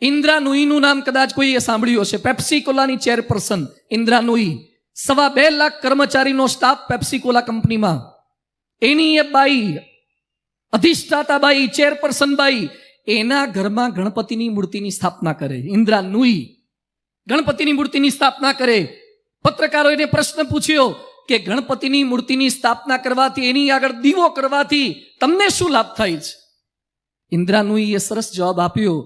ઇન્દ્રા નુઈનું નામ કદાચ કોઈએ સાંભળ્યું હશે, પેપ્સીકોલાની ચેરપર્સન ઇન્દ્રા નુઈ. 2.5 લાખ કર્મચારીનો સ્ટાફ પેપ્સીકોલા કંપનીમાં. એની એ બાઈ, અધિષ્ઠાતા બાઈ, ચેરપર્સન બાઈ, એના ઘરમાં ગણપતિની મૂર્તિની સ્થાપના કરે. ઇન્દ્રા નુઈ ગણપતિની મૂર્તિની સ્થાપના કરે. પત્રકારોએ પ્રશ્ન પૂછ્યો કે ગણપતિની મૂર્તિની સ્થાપના કરવાથી, એની આગળ દીવો કરવાથી તમને શું લાભ થાય છે? ઇન્દ્રા નુઈએ સરસ જવાબ આપ્યો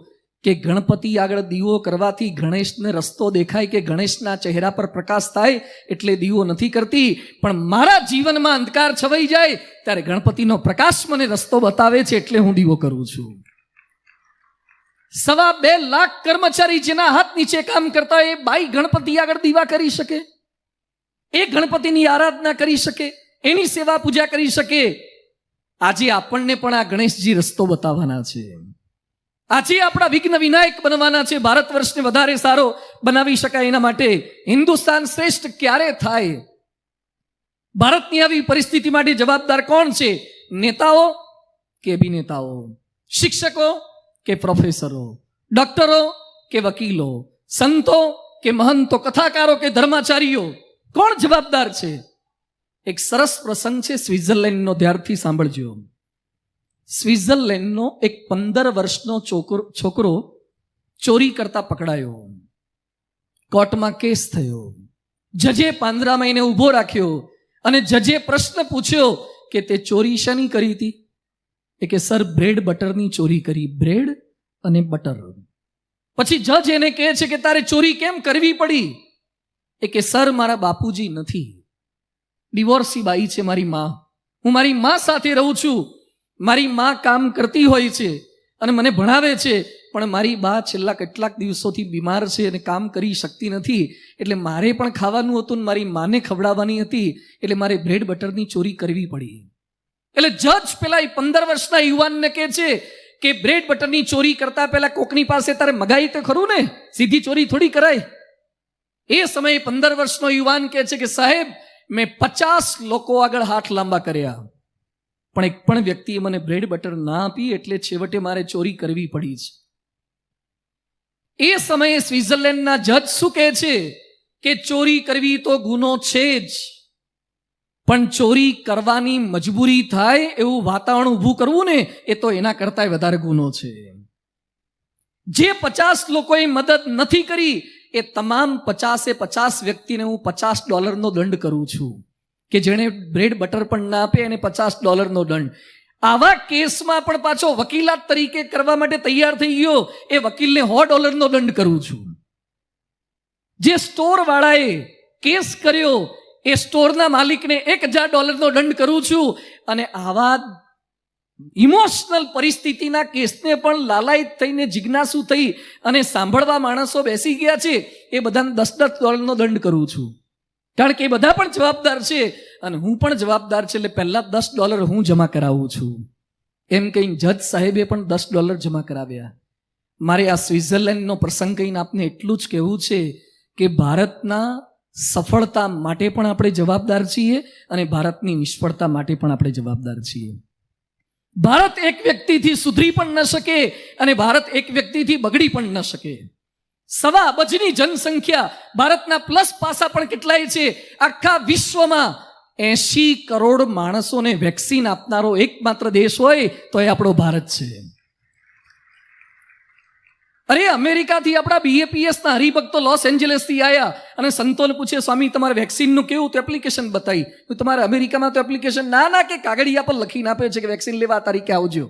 કે ગણપતિ આગળ દીવો કરવાથી ગણેશને રસ્તો દેખાય, કે ગણેશના ચહેરા પર પ્રકાશ થાય એટલે દીવો નથી કરતી, પણ મારા જીવનમાં અંધકાર છવાઈ જાય ત્યારે ગણપતિનો પ્રકાશ મને રસ્તો બતાવે છે એટલે હું દીવો કરું છું. 2.5 લાખ કર્મચારી જેના હાથ નીચે કામ કરતા હોય, એ બાઈ ગણપતિ આગળ દીવા કરી શકે, એ ગણપતિની આરાધના કરી શકે, એની સેવા પૂજા કરી શકે. આજે આપણને પણ આ ગણેશજી રસ્તો બતાવવાના છે. આજે આપણા વિઘ્ન વિનાયક બનવાના છે. ભારત વર્ષને વધારે સારો બનાવી શકાય એના માટે હિન્દુસ્તાન શ્રેષ્ઠ ક્યારે થાય? ભારતની આવી પરિસ્થિતિ માટે જવાબદાર કોણ છે? નેતાઓ કે અભિનેતાઓ? શિક્ષકો કે પ્રોફેસરો? ડોક્ટરો કે વકીલો? સંતો કે મહંતો? કથાકારો કે ધર્માચારીઓ? કોણ જવાબદાર છે? એક સરસ પ્રસંગ છે સ્વિટ્ઝરલેન્ડનો, ધ્યાનથી સાંભળજો. સ્વિટ્ઝરલેન્ડનો એક 15 વર્ષનો છોકરો ચોરી કરતા પકડાયો. કોર્ટમાં કેસ થયો. જજે પાંજરામાં એને ઊભો રાખ્યો અને જજે પ્રશ્ન પૂછ્યો કે તે ચોરી શાની કરી હતી? એ કે સર, બ્રેડ બટરની ચોરી કરી. બ્રેડ અને બટર. પછી જજ એને કહે છે કે તારે ચોરી કેમ કરવી પડી? એ કે સર, મારા બાપુજી નથી, ડિવોર્સી બાઈ છે મારી માં. હું મારી માં સાથે રહું છું. મારી માં કામ કરતી હોય છે અને મને ભણાવે છે, પણ મારી બા છેલ્લા કેટલાક દિવસોથી બીમાર છે અને કામ કરી શકતી નથી, એટલે મારે પણ ખાવાનું હતું ને મારી માને ખવડાવવાની હતી, એટલે મારે બ્રેડ બટરની ચોરી કરવી પડી. એટલે જજ પેલા 15 વર્ષના યુવાનને કહે છે કે બ્રેડ બટરની ચોરી કરતા પહેલા કોકની પાસે તારે મગાઈ તો ખરું ને, સીધી ચોરી થોડી કરાય. એ સમયે 15 વર્ષનો યુવાન કહે છે કે સાહેબ, મેં 50 લોકો આગળ હાથ લાંબા કર્યા, પણ એક પણ વ્યક્તિએ મને બ્રેડ બટર ના આપી, એટલે છેવટે મારે ચોરી કરવી પડી છે. એ સમયે સ્વિટ્ઝરલેન્ડના જજ શું કહે છે કે ચોરી કરવી તો ગુનો છે જ, પણ ચોરી કરવાની મજબૂરી થાય એવું વાતાવરણ ઊભું કરવું ને, એ તો એના કરતા વધારે ગુનો છે. જે 50 લોકોએ મદદ નથી કરી, એ તમામ 50 વ્યક્તિને હું $50 દંડ કરું છું, કે જેણે બ્રેડ બટર પણ ના આપે એને $50 દંડ. આવા કેસમાં પણ પાછો વકીલાત તરીકે કરવા માટે તૈયાર થઈ ગયો, એ વકીલને $100 દંડ કરું છું. જે સ્ટોર વાળાએ કેસ કર્યો, એ સ્ટોરના માલિકને $1000 દંડ કરું છું. અને આવા ઇમોશનલ પરિસ્થિતિના કેસને પણ લાલાયિત થઈને, જિજ્ઞાસુ થઈ અને સાંભળવા માણસો બેસી ગયા છે, એ બધાને $10 દંડ કરું છું. કારણ કે એ બધા પણ જવાબદાર છે અને હું પણ જવાબદાર છે, એટલે પહેલા $10 હું જમા કરાવું છું. એમ કહીને જજ સાહેબે પણ $10 જમા કરાવ્યા. મારે આ સ્વિટ્ઝરલેન્ડનો પ્રસંગ કહીને આપને એટલું જ કહેવું છે કે ભારતના સફળતા માટે પણ આપણે જવાબદાર છીએ અને ભારતની નિષ્ફળતા માટે પણ આપણે જવાબદાર છીએ. ભારત એક વ્યક્તિથી સુધરી પણ ન શકે અને ભારત એક વ્યક્તિથી બગડી પણ ન શકે. 1.25 અબજની જનસંખ્યા, ભારતના પ્લસ પાસા પણ કેટલાય છે. આખા વિશ્વમાં 80 કરોડ માણસોને વેક્સિન આપનારો એકમાત્ર દેશ હોય તો એ આપણો ભારત છે. અરે અમેરિકાથી આપણા BAPS ના હરિભક્તો લોસ એન્જલિસથી આવ્યા અને સંતોને પૂછે, સ્વામી તમારે વેક્સિનનું કેવું? તો એપ્લિકેશન બતાવી. તમારે અમેરિકામાં તો એપ્લિકેશન ના કે કાગળિયા પર લખીને આપે છે કે વેક્સિન લેવા આ તારીખે આવજો.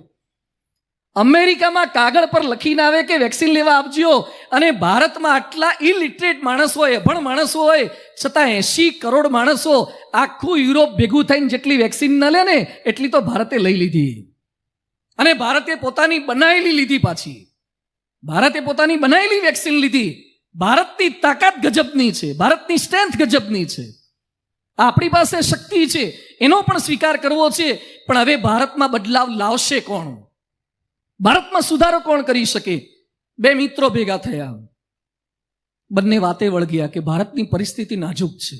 અમેરિકામાં કાગળ પર લખીને આવે કે વેક્સિન લેવા આવજો, અને ભારતમાં આટલા ઇલિટરેટ માણસો હોય, અભણ માણસો હોય, છતાં 80 કરોડ માણસો આખું યુરોપ ભેગું થઈને જેટલી વેક્સિન ન લે ને એટલી તો ભારતે લઈ લીધી. અને ભારતે પોતાની બનાવેલી લીધી. પાછી ભારતે પોતાની બનાવેલી વેક્સિન લીધી. ભારતની તાકાત ગજબની છે, ભારતની સ્ટ્રેન્થ ગજબની છે. આપણી પાસે શક્તિ છે, એનો પણ સ્વીકાર કરવો છે. પણ હવે ભારતમાં બદલાવ લાવશે કોણ? ભારતમાં સુધારો કોણ કરી શકે? 2 મિત્રો ભેગા થયા, બંને વાતે વળગ્યા કે ભારતની પરિસ્થિતિ નાજુક છે,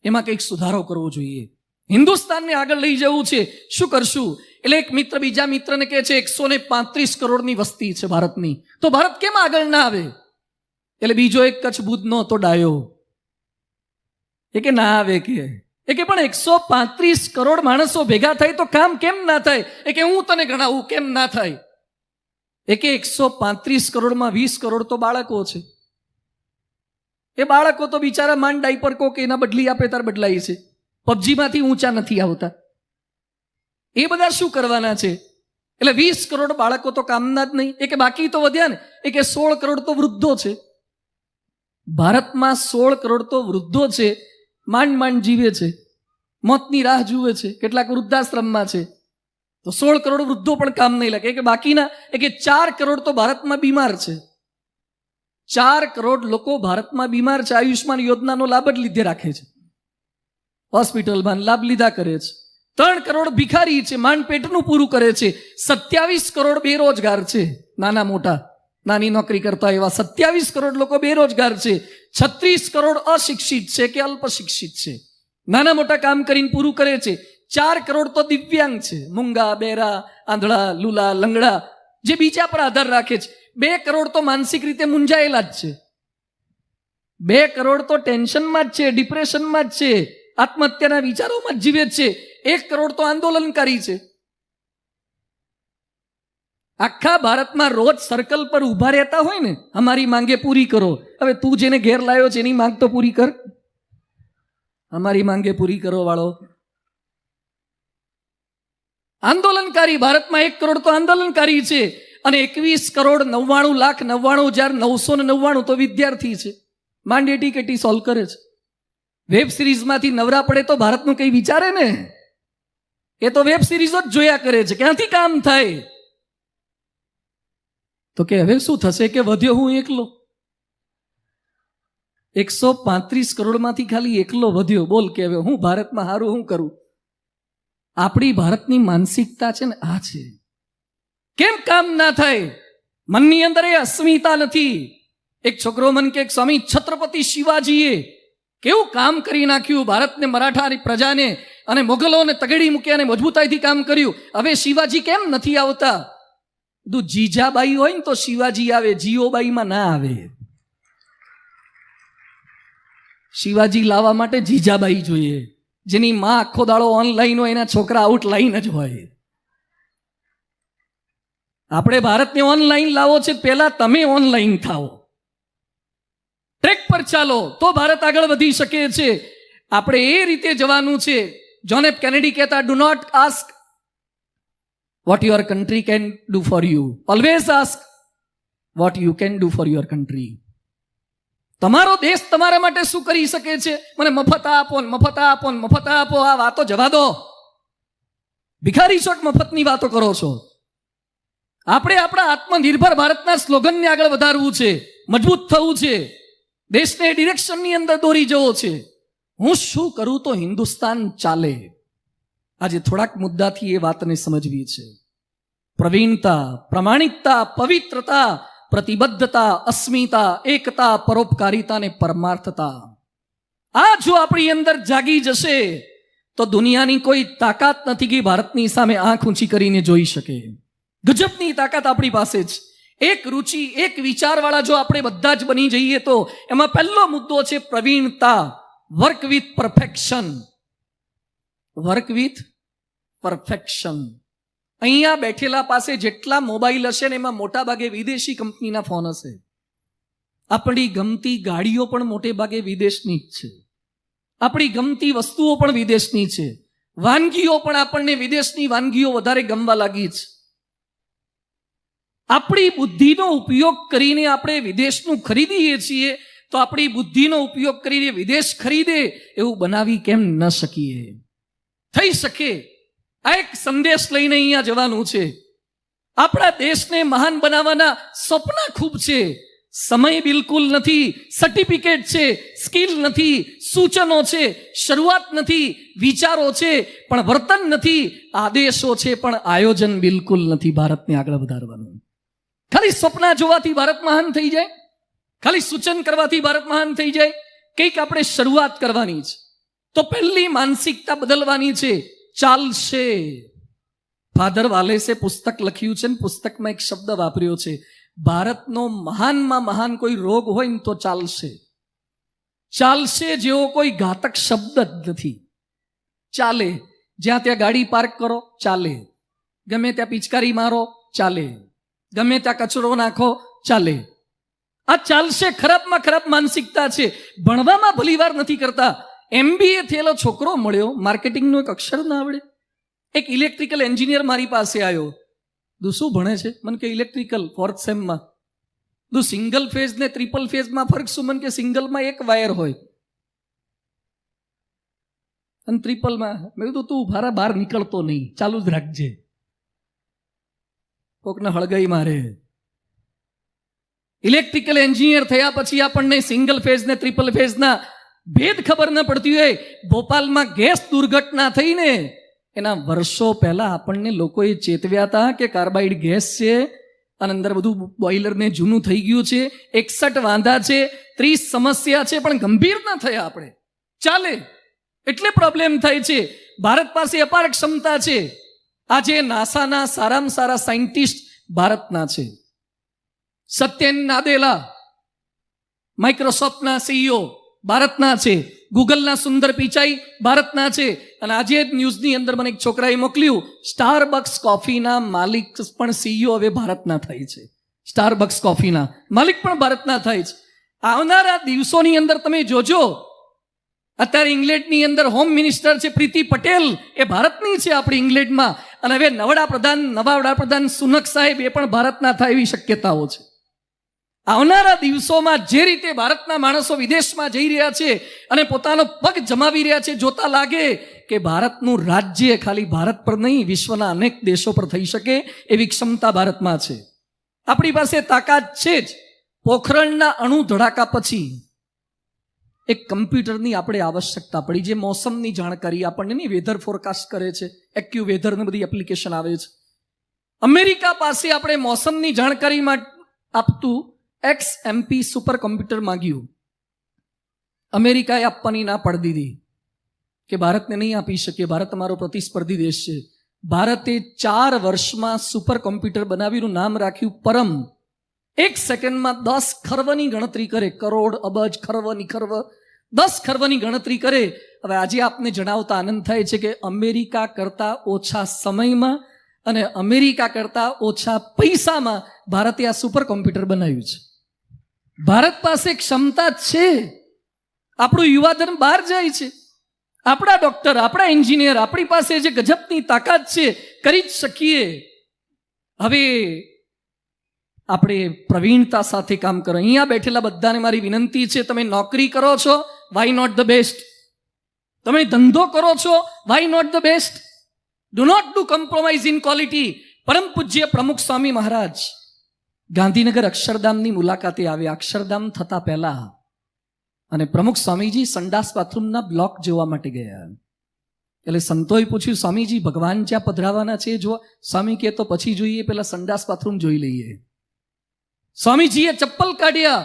એમાં કંઈક સુધારો કરવો જોઈએ, હિન્દુસ્તાનને આગળ લઈ જવું છે, શું કરશું? એટલે એક મિત્ર બીજા મિત્રને કહે છે 135 કરોડની વસ્તી છે ભારતની, તો ભારત કેમ આગળ ના આવે? એટલે બીજો એક કચ્છ ભુજનો તો ડાયો એ કે ના આવે કે પણ 135 કરોડ માણસો ભેગા થાય તો કામ કેમ ના થાય? એ કે હું તને ગણાવું કેમ ના થાય. એ કે 135 કરોડમાં 20 કરોડ તો બાળકો છે. એ બાળકો તો બિચારા માંડ ડાયપર કોક એના બદલી આપે તાર બદલાય છે, પબજીમાંથી ઊંચા નથી આવતા. એ બધા શું કરવાના છે? એટલે 20 કરોડ બાળકો તો કામના જ નહીં. એ કે બાકી તો વધ્યા ને. એ કે 16 કરોડ તો વૃદ્ધો છે. ભારતમાં 16 કરોડ તો વૃદ્ધો છે, માંડ માંડ જીવે છે, મોતની રાહ જુએ છે, કેટલાક વૃદ્ધાશ્રમમાં છે. તો 16 કરોડ વૃદ્ધો પણ કામ નહીં લાગે. કે બાકીના એ કે 4 કરોડ તો ભારતમાં બીમાર છે. 4 કરોડ લોકો ભારતમાં બીમાર છે, આયુષ્માન યોજનાનો લાભ જ લીધે રાખે છે, હોસ્પિટલમાં લાભ લીધા કરે છે. 3 કરોડ ભિખારી છે, માંડ પેટનું પૂરું કરે છે. 27 કરોડ બેરોજગાર છે, નાના મોટા નાની નોકરી કરતા એવા 27 કરોડ લોકો બેરોજગાર છે. 36 કરોડ અશિક્ષિત છે કે અલ્પ શિક્ષિત છે, નાના મોટા કામ કરીને પૂરું કરે છે. 4 કરોડ તો દિવ્યાંગ છે, મૂંગા બેરા આંધળા લૂલા લંગડા જે બીજા પર આધાર રાખે છે. 2 કરોડ તો માનસિક રીતે મૂંઝાયેલા જ છે. 2 કરોડ તો ટેન્શનમાં જ છે, ડિપ્રેશનમાં જ છે, આત્મહત્યાના વિચારોમાં જ જીવે છે. 1 કરોડ તો આંદોલનકારી છે. આખા ભારતમાં રોજ સર્કલ પર ઉભા રહેતા હોય ને, અમારી માંગે પૂરી કરો. હવે તું જેને ઘેર લાવ્યો છે એની માંગ તો પૂરી કર, અમારી માંગે પૂરી કરો વાળો. આંદોલનકારી ભારતમાં 1 કરોડ તો આંદોલનકારી છે. અને 21 કરોડ 99,99,999 તો વિદ્યાર્થી છે, માંડ એટીકેટી સોલ્વ કરે છે. વેબ સિરીઝમાંથી નવરા પડે તો ભારતનું કંઈ વિચારે ને, એ તો વેબ સિરીઝો જ જોયા કરે છે, ક્યાંથી કામ થાય? તો કે હવે શું થશે? કે વધ્યો હું એકલો. 135 કરોડમાંથી ખાલી એકલો વધ્યો. બોલ કે હવે હું ભારતમાં હારું હું કરું? આપણી ભારતની માનસિકતા છે ને આ છે. કેમ કામ ના થાય? મનની અંદર એ અસ્મિતા નથી. એક છોકરો મન કે સ્વામી છત્રપતિ શિવાજીએ કેવું કામ કરી નાખ્યું, ભારતને મરાઠાની પ્રજાને અને મોગલોને તગડી મૂક્યા અને મજબૂતાઈથી કામ કર્યું. હવે શિવાજી કેમ નથી આવતા? બધું જીજાબાઈ હોય ને તો શિવાજી આવે, જીઓબાઈમાં ના આવે. શિવાજી લાવવા માટે જીજાબાઈ જોઈએ, જેની માં આખો દાડો ઓનલાઈન હોય, એના છોકરા આઉટલાઈન જ હોય. આપણે ભારતને ઓનલાઈન લાવો છે, પહેલા તમે ઓનલાઈન થાઓ, ટ્રેક પર ચાલો તો ભારત આગળ વધી શકે છે. આપણે એ રીતે જવાનું છે. જ્હોન એફ કેનેડી કહેતા, do not ask what your country can do for you, always ask what you can do for your country. તમારો દેશ તમારા માટે શું કરી શકે છે? મને મફત આપો ને મફત આપો ને મફત આપો, આ વાતો જવા દો. ભિખારી છો કે મફતની વાતો કરો છો? આપણે આપણા આત્મનિર્ભર ભારતના સ્લોગનને આગળ વધારવું છે, મજબૂત થવું છે, દેશને ડિરેક્શનની અંદર દોરી જવો છે. હું શું કરું તો હિન્દુસ્તાન ચાલે? આજે થોડાક મુદ્દાથી એ વાતને સમજવી છે. પ્રવીણતા, પ્રામાણિકતા, પવિત્રતા, પ્રતિબદ્ધતા, અસ્મિતા, એકતા, પરોપકારિતા અને પરમાર્થતા, આ જો આપણી અંદર જાગી જશે તો દુનિયાની કોઈ તાકાત નથી કે ભારતની સામે આંખ ઊંચી કરીને જોઈ શકે. ગજબની તાકાત આપણી પાસે જ. એક રુચિ, એક વિચારવાળા જો આપણે બધા જ બની જઈએ તો એમાં પહેલો મુદ્દો છે પ્રવીણતા. Work with perfection. Work with perfection. અહીંયા બેઠેલા પાસે જેટલા મોબાઈલ હશે ને એમાં મોટા ભાગે વિદેશી કંપનીના ફોન હશે. આપણી ગમતી ગાડીઓ પણ મોટે ભાગે વિદેશની જ છે. આપણી ગમતી વસ્તુઓ પણ વિદેશની છે. વાનગીઓ પણ આપણને વિદેશની વાનગીઓ વધારે ગમવા લાગી છે. આપણી બુદ્ધિનો ઉપયોગ કરીને આપણે વિદેશનું ખરીદીએ છીએ, તો આપણી બુદ્ધિનો ઉપયોગ કરીને વિદેશ ખરીદે એવું બનાવી કેમ ન શકીએ? થઈ શકે. આ એક સંદેશ લઈને અહીંયા જવાનું છે. આપણા દેશને મહાન બનાવવાના સપના ખૂબ છે. સમય બિલકુલ નથી. સર્ટિફિકેટ છે, સ્કિલ નથી, સૂચનો છે, શરૂઆત નથી, વિચારો છે પણ વર્તન નથી, આદેશો છે પણ આયોજન બિલકુલ નથી ભારતને આગળ વધારવાનું. ખાલી સપના જોવાથી ભારત મહાન થઈ જાય? ખાલી સૂચન કરવાથી ભારત મહાન થઈ જાય? કંઈક આપણે શરૂઆત કરવાની છે. તો પહેલી માનસિકતા બદલવાની છે. ચાલશે, ફાધર વાલેસે પુસ્તક લખ્યું છે ને પુસ્તકમાં એક શબ્દ વાપર્યો છે, ભારતનો મહાનમાં મહાન કોઈ રોગ હોય ને તો ચાલશે. ચાલશે જેવો કોઈ ઘાતક શબ્દ જ નથી. ચાલે, જ્યાં ત્યાં ગાડી પાર્ક કરો ચાલે, ગમે ત્યાં પિચકારી મારો ચાલે, ગમે ત્યાં કચરો નાખો ચાલે. આ ચાલશે ખરાબમાં ખરાબ માનસિકતા છે. ભણવામાં ભલીવાર નથી કરતા. MBA થયેલો છોકરો મળ્યો, માર્કેટિંગનું એક અક્ષર ના આવડે. એક ઇલેક્ટ્રિકલ એન્જિનિયર મારી પાસે આવ્યો. તું શું ભણે છે? મને કે ઇલેક્ટ્રિકલ 4th સેમમાં. તું સિંગલ ફેઝ ને ટ્રિપલ ફેઝમાં ફરક શું? મને કે સિંગલમાં એક વાયર હોય અને ટ્રિપલમાં. મેં કીધું તું મારા બહાર નીકળતો નહીં, ચાલુ જ રાખજે, કોકને હળગાઈ મારે. ઇલેક્ટ્રિકલ એન્જિનિયર થયા પછી આપણને સિંગલ ફેઝ ને ટ્રિપલ ફેઝના ભેદ ખબર ન પડતી હોય. ભોપાલમાં ગેસ દુર્ઘટના થઈને એના વર્ષો પહેલા આપણને લોકોએ ચેતવ્યા હતા કે કાર્બાઇડ ગેસ છે અને અંદર બધું બોઇલરને જૂનું થઈ ગયું છે, 61 વાંધા છે, 30 સમસ્યા છે, પણ ગંભીર ન થયા આપણે. ચાલે એટલે પ્રોબ્લેમ થાય છે. ભારત પાસે અપાર ક્ષમતા છે. આજે નાસાના સારામાં સારા સાયન્ટિસ્ટ ભારતના છે. સત્યેન નાદેલા માઇક્રોસોફ્ટના CEO ભારતના છે. ગૂગલના સુંદર પિચાઈ ભારતના છે. અને આજે ન્યૂઝની અંદર મને એક છોકરાએ મોકલ્યું, સ્ટારબક્સ કોફીના માલિક પણ CEO હવે ભારતના થાય છે. સ્ટારબક્સ કોફીના માલિક પણ ભારતના થાય છે. આવનારા દિવસોની અંદર તમે જોજો, અત્યારે ઇંગ્લેન્ડની અંદર હોમ મિનિસ્ટર છે પ્રીતિ પટેલ, એ ભારતની છે આપણી ઇંગ્લેન્ડમાં. અને હવે નવા વડાપ્રધાન સુનક સાહેબ એ પણ ભારતના થાય એવી શક્યતાઓ છે. આવનારા દિવસોમાં જે રીતે ભારતના માણસો વિદેશમાં જઈ રહ્યા છે અને પોતાનો પગ જમાવી રહ્યા છે, જોતા લાગે કે ભારતનું રાજ્ય ખાલી ભારત પર નહીં, વિશ્વના અનેક દેશો પર થઈ શકે એવી ક્ષમતા ભારતમાં છે. આપણી પાસે તાકાત છે જ. પોખરણના અણુ ધડાકા પછી એક કમ્પ્યુટરની આપણે આવશ્યકતા પડી, જે મોસમની જાણકારી આપણને નહીં, વેધર ફોરકાસ્ટ કરે છે, એક્યુ વેધર ને બધી એપ્લિકેશન આવે છે. અમેરિકા પાસે આપણે મોસમની જાણકારીમાં આપતું XMP સુપર કોમ્પ્યુટર માંગ્યું. અમેરિકાએ આપવાની ના પાડી દીધી કે ભારતને નહીં આપી શકીએ, ભારત અમારો પ્રતિસ્પર્ધી દેશ છે. ભારતે 4 વર્ષમાં સુપર કોમ્પ્યુટર બનાવ્યું, નામ રાખ્યું પરમ. 1 સેકન્ડમાં 10 ખર્વની ગણતરી કરે, કરોડ, અબજ, ખર્વની ખર્વ, 10 ખર્વની ગણતરી કરે. હવે આજે આપને જણાવતા આનંદ થાય છે કે અમેરિકા કરતા ઓછા સમયમાં અને અમેરિકા કરતા ઓછા પૈસામાં ભારતે આ સુપર કોમ્પ્યુટર બનાવ્યું છે. ભારત પાસે ક્ષમતા છે. આપણું યુવાધન બહાર જાય છે. આપણા ડોક્ટર, આપણા એન્જિનિયર, આપણી પાસે જે ગજબની તાકાત છે, કરી જ શકીએ. હવે આપણે પ્રવીણતા સાથે કામ કરો. અહીંયા બેઠેલા બધાને મારી વિનંતી છે, તમે નોકરી કરો છો, વાય નોટ ધ બેસ્ટ? તમે ધંધો કરો છો, why not the best? Do not do compromise in quality. પરમ પૂજ્ય પ્રમુખ સ્વામી મહારાજ ગાંધીનગર અક્ષરધામની મુલાકાતે આવ્યા. અક્ષરધામ થતા પહેલા અને પ્રમુખ સ્વામીજી સંડાસ બાથરૂમના બ્લોક જોવા માટે ગયા. એટલે સંતોએ પૂછ્યું, સ્વામીજી ભગવાન જ્યાં પધરાવાના છે જો? સ્વામી કહે તો પછી જોઈએ, પેલા સંડાસ બાથરૂમ જોઈ લઈએ. સ્વામીજીએ ચપ્પલ કાઢ્યા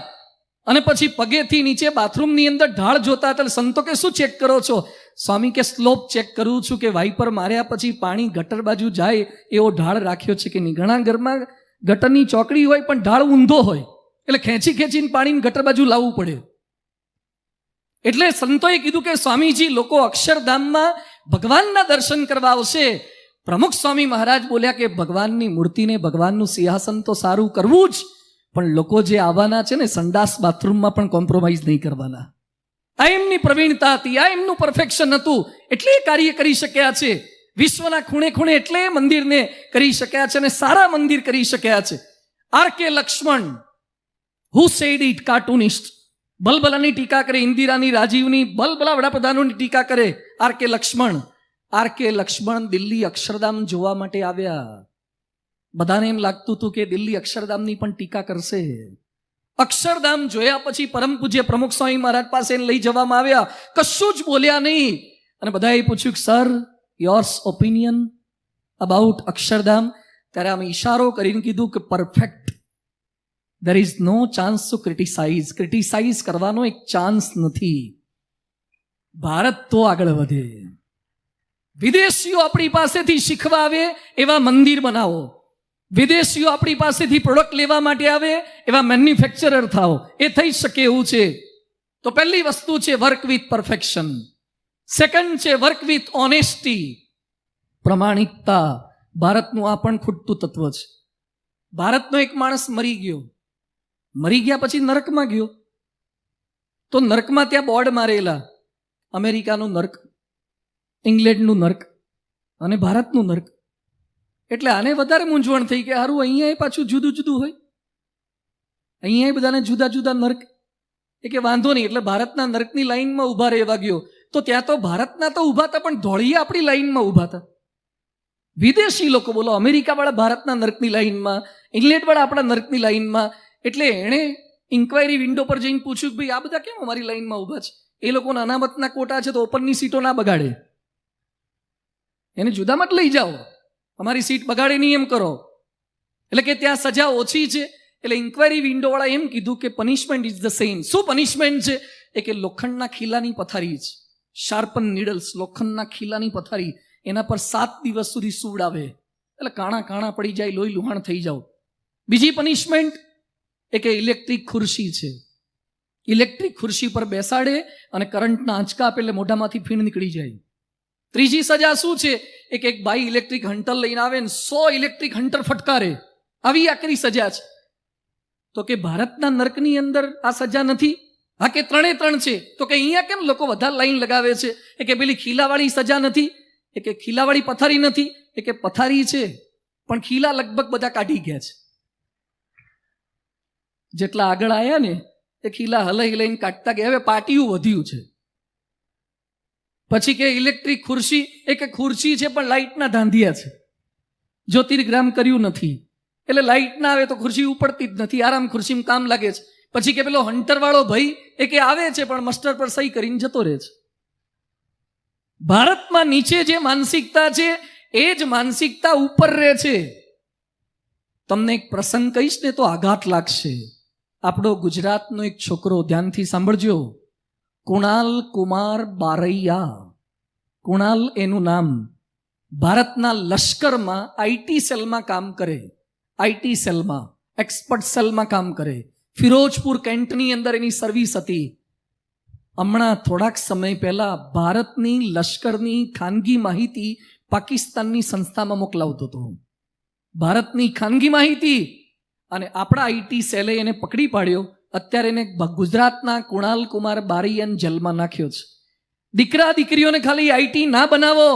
અને પછી પગેથી નીચે બાથરૂમની અંદર ઢાળ જોતા હતા. સંતો કે શું ચેક કરો છો? સ્વામી કે સ્લોપ ચેક કરું છું કે વાઇપર માર્યા પછી પાણી ગટર બાજુ જાય એવો ઢાળ રાખ્યો છે કે નહીં. ઘણા ઘરમાં ગટરની ચોકડી હોય પણ ઢાળ ઊંધો હોય, એટલે ખેંચી ખેંચીને પાણીને ગટર બાજુ લાવવું પડે. એટલે સંતોએ કીધું કે સ્વામીજી, લોકો અક્ષરધામમાં ભગવાનના દર્શન કરવા આવશે. પ્રમુખ સ્વામી મહારાજ બોલ્યા કે ભગવાનની મૂર્તિને, ભગવાનનું સિંહાસન તો સારું કરવું જ, પણ લોકો જે આવવાના છે ને, સંડાસ બાથરૂમમાં પણ કોમ્પ્રોમાઇઝ નહીં કરવાના. આ એમની પ્રવીણતા હતી, આ એમનું પરફેક્શન હતું, એટલે કાર્ય કરી શક્યા છે. વિશ્વના ખૂણે ખૂણે એટલે મંદિરને કરી શક્યા છે અને સારા મંદિર કરી શક્યા છે. RK Laxman, who said it, cartoonist, બલબલાની ટીકા કરે, ઇન્દિરાની, રાજીવની, બલબલા વડાપ્રધાનોની ટીકા કરે. RK લક્ષ્મણ દિલ્હી અક્ષરધામ જોવા માટે આવ્યા. બધાને એમ લાગતું હતું કે દિલ્હી અક્ષરધામની પણ ટીકા કરશે. અક્ષરધામ જોયા પછી પરમ પૂજ્ય પ્રમુખ સ્વામી મહારાજ પાસે લઈ જવામાં આવ્યા. કશું જ બોલ્યા નહીં. અને બધાએ પૂછ્યું કે sir, yours opinion about Akshardham? ત્યારે અમે ઈશારો કરીને કીધું કે perfect. There is no chance to criticise કરવાનો એક ચાન્સ નથી. ભારત તો આગળ વધે, વિદેશીઓ આપણી પાસેથી શીખવા આવે એવા મંદિર બનાવો, વિદેશીઓ આપણી પાસેથી પ્રોડક્ટ લેવા માટે આવે એવા મેન્યુફેક્ચરર થાઓ. એ થઈ શકે એવું છે. તો પહેલી વસ્તુ છે વર્ક વિથ પરફેક્શન. સેકન્ડ છે વર્ક વિથ ઓનેસ્ટી, પ્રમાણિકતા. ભારતનું આ પણ ખૂટતું તત્વ છે. ભારતનો એક માણસ મરી ગયા પછી નરકમાં ગયો, તો નરકમાં ત્યાં બોર્ડ મારેલા, અમેરિકાનું નર્ક, ઇંગ્લેન્ડનું નર્ક અને ભારતનું નર્ક. એટલે આને વધારે મૂંઝવણ થઈ કે હારું અહીંયા પાછું જુદું જુદું હોય, અહીંયા બધાને જુદા જુદા નર્ક. એ કે વાંધો નહીં, એટલે ભારતના નર્કની લાઈનમાં ઊભા રહેવા ગયો. તો ત્યાં તો ભારતના તો ઊભા હતા, પણ ધોળીએ આપણી લાઈનમાં ઊભા હતા. વિદેશી લોકો બોલો, અમેરિકાવાળા ભારતના નર્કની લાઈનમાં, ઇંગ્લેન્ડવાળા આપણા નર્કની લાઈનમાં. એટલે એણે ઇન્ક્વાયરી વિન્ડો પર જઈને પૂછ્યું કે ભાઈ આ બધા કેમ અમારી લાઈનમાં ઊભા છે? એ લોકોના અનામતના કોટા છે તો ઓપનની સીટો ના બગાડે, એને જુદામાં જ લઈ જાઓ, અમારી સીટ બગાડે નહીં એમ કરો. એટલે કે ત્યાં સજા ઓછી છે. એટલે ઇન્ક્વાયરી વિન્ડોવાળા એમ કીધું કે પનિશમેન્ટ ઇઝ ધ સેમ. શું પનિશમેન્ટ છે? એ કે લોખંડના ખીલાની પથારી છે, શાર્પન નીડલ્સ, લોખંડના ખીલાની પથારી, એના પર 7 દિવસ સુધી સુવડાવે, એટલે કાણા કાણા પડી જાય, લોહી લુહાણ થઈ જાઓ. બીજી પનિશમેન્ટ એ કે ઇલેક્ટ્રિક ખુરશી છે, ઇલેક્ટ્રિક ખુરશી પર બેસાડે અને કરંટના આંચકા આપે એટલે મોઢામાંથી ફીણ નીકળી જાય. ત્રીજી સજા શું છે? એક બાઈ ઇલેક્ટ્રિક હન્ટર લઈને આવે ને 100 ઇલેક્ટ્રિક હન્ટર ફટકારે, આવી આકરી સજા છે. તો કે ભારતના નર્કની અંદર આ સજા નથી? હા કે 3 છે. તો કે અહીંયા કેમ લોકો વધારે લાઈન લગાવે છે? એ કે પેલી ખીલાવાળી સજા નથી, એ કે ખીલાવાળી પથારી નથી, એ કે પથારી છે પણ ખીલા લગભગ બધા કાઢી ગયા છે. જેટલા આગળ આવ્યા ને એ ખીલા હલાઈ લઈને કાઢતા ગયા, હવે પાટિયું વધ્યું છે. પછી કે ઇલેક્ટ્રિક ખુરશી, એ કે ખુરશી છે પણ લાઇટના ધાંધિયા છે, જ્યોતિર્ગ્રામ કર્યું નથી, એટલે લાઇટ ના આવે તો ખુરશી ઉપડતી જ નથી, આરામ ખુરશીમાં કામ લાગે છે. પછી કે પેલો હન્ટર વાળો ભાઈ એ કે આવે છે પણ મસ્ટર પર સહી કરીને જતો રહે છે. ભારતમાં નીચે જે માનસિકતા છે એ જ માનસિકતા ઉપર રહે છે. તમને એક પ્રસંગ કહીશ ને તો આઘાત લાગશે. આપણો ગુજરાતનો એક છોકરો, ધ્યાનથી સાંભળજો, કુણાલ કુમાર બારૈયા, કુણાલ એનું નામ, ભારતના લશ્કરમાં આઈટી સેલમાં કામ કરે, આઈટી સેલમાં, એક્સપર્ટ સેલમાં કામ કરે. ફિરોજપુર કેન્ટની અંદર એની સર્વિસ હતી. હમણાં થોડાક સમય પહેલા ભારતની લશ્કરની ખાનગી માહિતી પાકિસ્તાનની સંસ્થામાં મોકલાવતો હતો, ભારતની ખાનગી માહિતી. અને આપણા આઈટી સેલે એને પકડી પાડ્યો. અત્યારે એને ગુજરાતના કુણાલ કુમાર બારૈયાને જેલમાં નાખ્યો છે. દીકરા દીકરીઓને ખાલી આઈટી ના બનાવો,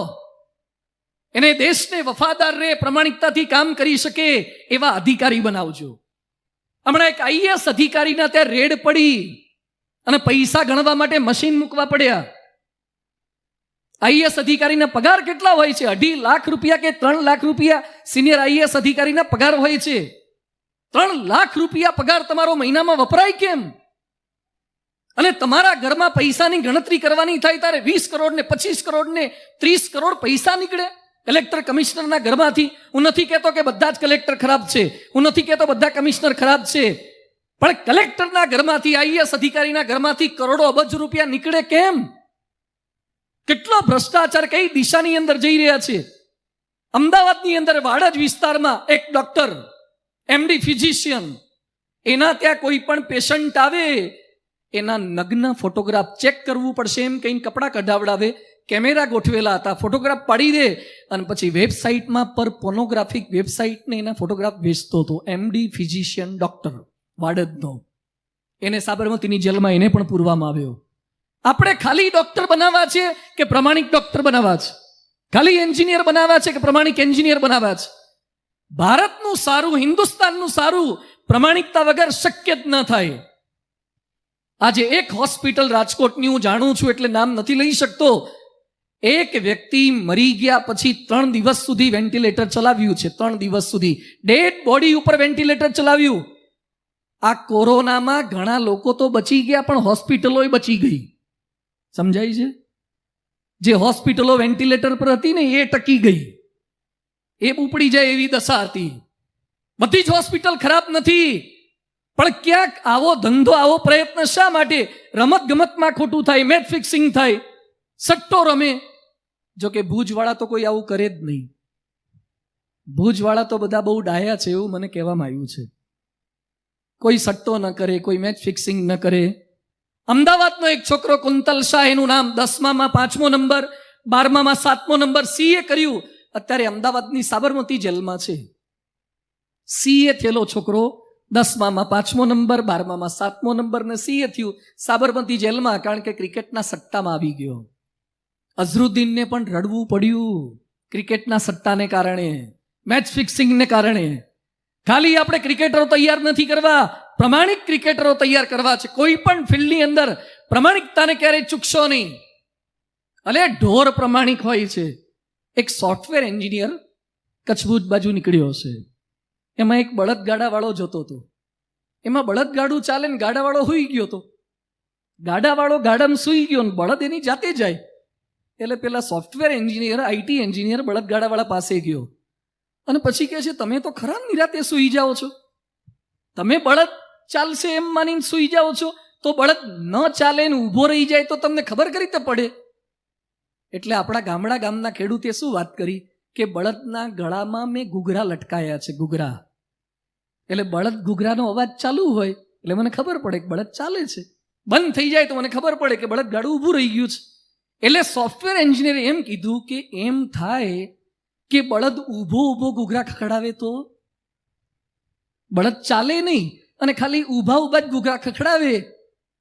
એને દેશને વફાદાર રહે, પ્રમાણિકતાથી કામ કરી શકે એવા અધિકારી બનાવજો. હમણાં એક આઈએએસ અધિકારીના ત્યાં રેડ પડી અને પૈસા ગણવા માટે મશીન મૂકવા પડ્યા. આઈએએસ અધિકારીના પગાર કેટલા હોય છે? 2.5 લાખ રૂપિયા કે 3 લાખ રૂપિયા સિનિયર આઈએએસ અધિકારીના પગાર હોય છે. 3 લાખ રૂપિયા પગાર તમારો મહિનામાં વપરાય કેમ? અને તમારા ઘરમાં પૈસાની ગણતરી કરવાની થાય ત્યારે 20 કરોડ ને 25 કરોડ ને 30 કરોડ પૈસા નીકળે કલેક્ટર કમિશનરના ઘરમાંથી. હું નથી કહેતો કે બધા જ કલેક્ટર ખરાબ છે, હું નથી કહેતો બધા કમિશનર ખરાબ છે, પણ કલેક્ટરના ઘરમાંથી, આઈએએસ અધિકારીના ઘરમાંથી કરોડો અબજ રૂપિયા નીકળે કેમ? કેટલો ભ્રષ્ટાચાર કઈ દિશાની અંદર જઈ રહ્યા છે? અમદાવાદની અંદર વાડજ વિસ્તારમાં એક ડોક્ટર, એમડી ફિઝિશિયન, એના ત્યાં કોઈ પણ પેશન્ટ આવે એના નગ્ન ફોટોગ્રાફ ચેક કરવું પડશે એમ કહીને કપડાં કઢાવડાવે, કેમેરા ગોઠવેલા હતા, ફોટોગ્રાફ પાડી દે અને પછી વેબસાઇટમાં પર પોર્નોગ્રાફિક વેબસાઇટને એના ફોટોગ્રાફ વેચતો હતો. એમડી ફિઝિશિયન ડોક્ટર વાડજનો, એને સાબરમતીની જેલમાં એને પણ પૂરવામાં આવ્યો. આપણે ખાલી ડોક્ટર બનાવવા છે કે પ્રમાણિક ડોક્ટર બનાવવા છે? ખાલી એન્જિનિયર બનાવવા છે કે પ્રમાણિક એન્જિનિયર બનાવવા છે? ભારતનું સારું, હિન્દુસ્તાનનું સારું પ્રમાણિકતા વગર શક્ય જ ન થાય. આજે એક હોસ્પિટલ રાજકોટની હું જાણું છું એટલે નામ નથી લઈ શકતો, એક વ્યક્તિ મરી ગયા પછી 3 દિવસ સુધી વેન્ટિલેટર ચલાવ્યું છે. 3 દિવસ સુધી ડેડ બોડી ઉપર વેન્ટિલેટર ચલાવ્યું. આ કોરોનામાં ઘણા લોકો તો બચી ગયા પણ હોસ્પિટલો બચી ગઈ. સમજાય છે? જે હોસ્પિટલો વેન્ટિલેટર પર હતી ને એ ટકી ગઈ, એ ઉપડી જાય એવી દશા હતી. બધી જ હોસ્પિટલ ખરાબ નથી, પણ ક્યાંક આવો ધંધો, આવો પ્રયત્ન શા માટે? રમત ગમતમાં ખોટું થાય, મેચ ફિક્સિંગ થાય, સટ્ટો રમે, જો કે ભુજવાળા તો કોઈ આવું કરે જ નહીં. ભુજવાળા તો બધા બહુ ડાયા છે એવું મને કહેવામાં આવ્યું છે. કોઈ સટ્ટો ન કરે, કોઈ મેચ ફિક્સિંગ ન કરે. અમદાવાદનો એક છોકરો કુંતલ શાહ એનું નામ, 10માં 5મો નંબર, 12માં 7મો નંબર, CA કર્યું, અત્યારે અમદાવાદની સાબરમતી જેલમાં છે. CA થયેલો છોકરો 10માં 5મો નંબર, 12માં 7મો નંબર ને CA થયું સાબરમતી જેલમાં, કારણ કે ક્રિકેટના સટ્ટામાં આવી ગયો. અઝરુદ્દીનને પણ રડવું પડ્યું ક્રિકેટના સટ્ટાને કારણે, મેચ ફિક્સિંગને કારણે. ખાલી આપણે ક્રિકેટરો તૈયાર નથી કરવા, પ્રમાણિક ક્રિકેટરો તૈયાર કરવા છે. કોઈ પણ ફિલ્ડની અંદર પ્રમાણિકતાને ક્યારેય ચૂકશો નહીં. અલે ઢોર પ્રમાણિક હોય છે. એક સોફ્ટવેર એન્જિનિયર કચ્છ ભુજ બાજુ નીકળ્યો છે. એમાં એક બળદગાડાવાળો જતો હતો. એમાં બળદગાડું ચાલે ને ગાડાવાળો સૂઈ ગયો હતો. ગાડાવાળો ગાડામાં સૂઈ ગયો ને બળદ એની જાતે જાય. એટલે પેલા સોફ્ટવેર એન્જિનિયર, IT એન્જિનિયર બળદગાડાવાળા પાસે ગયો અને પછી કહે છે, તમે તો ખરા નિરાતે સૂઈ જાઓ છો, તમે બળદ ચાલશે એમ માનીને સૂઈ જાઓ છો, તો બળદ ન ચાલે ને ઊભો રહી જાય તો તમને ખબર કઈ રીતે પડે? એટલે આપણા ગામના ખેડૂતે શું વાત કરી કે બળદના ગળામાં મેં ઘૂઘરા લટકાયા છે, ઘૂઘરા. એટલે બળદ ઘૂઘરાનો અવાજ ચાલુ હોય એટલે મને ખબર પડે કે બળદ ચાલે છે, બંધ થઈ જાય તો મને ખબર પડે કે બળદ ગાડું ઊભું રહી ગયું છે. એટલે સોફ્ટવેર એન્જિનિયરે એમ કીધું કે એમ થાય કે બળદ ઊભો ઘૂઘરા ખખડાવે તો બળદ ચાલે નહીં અને ખાલી ઊભા જ ઘૂઘરા ખખડાવે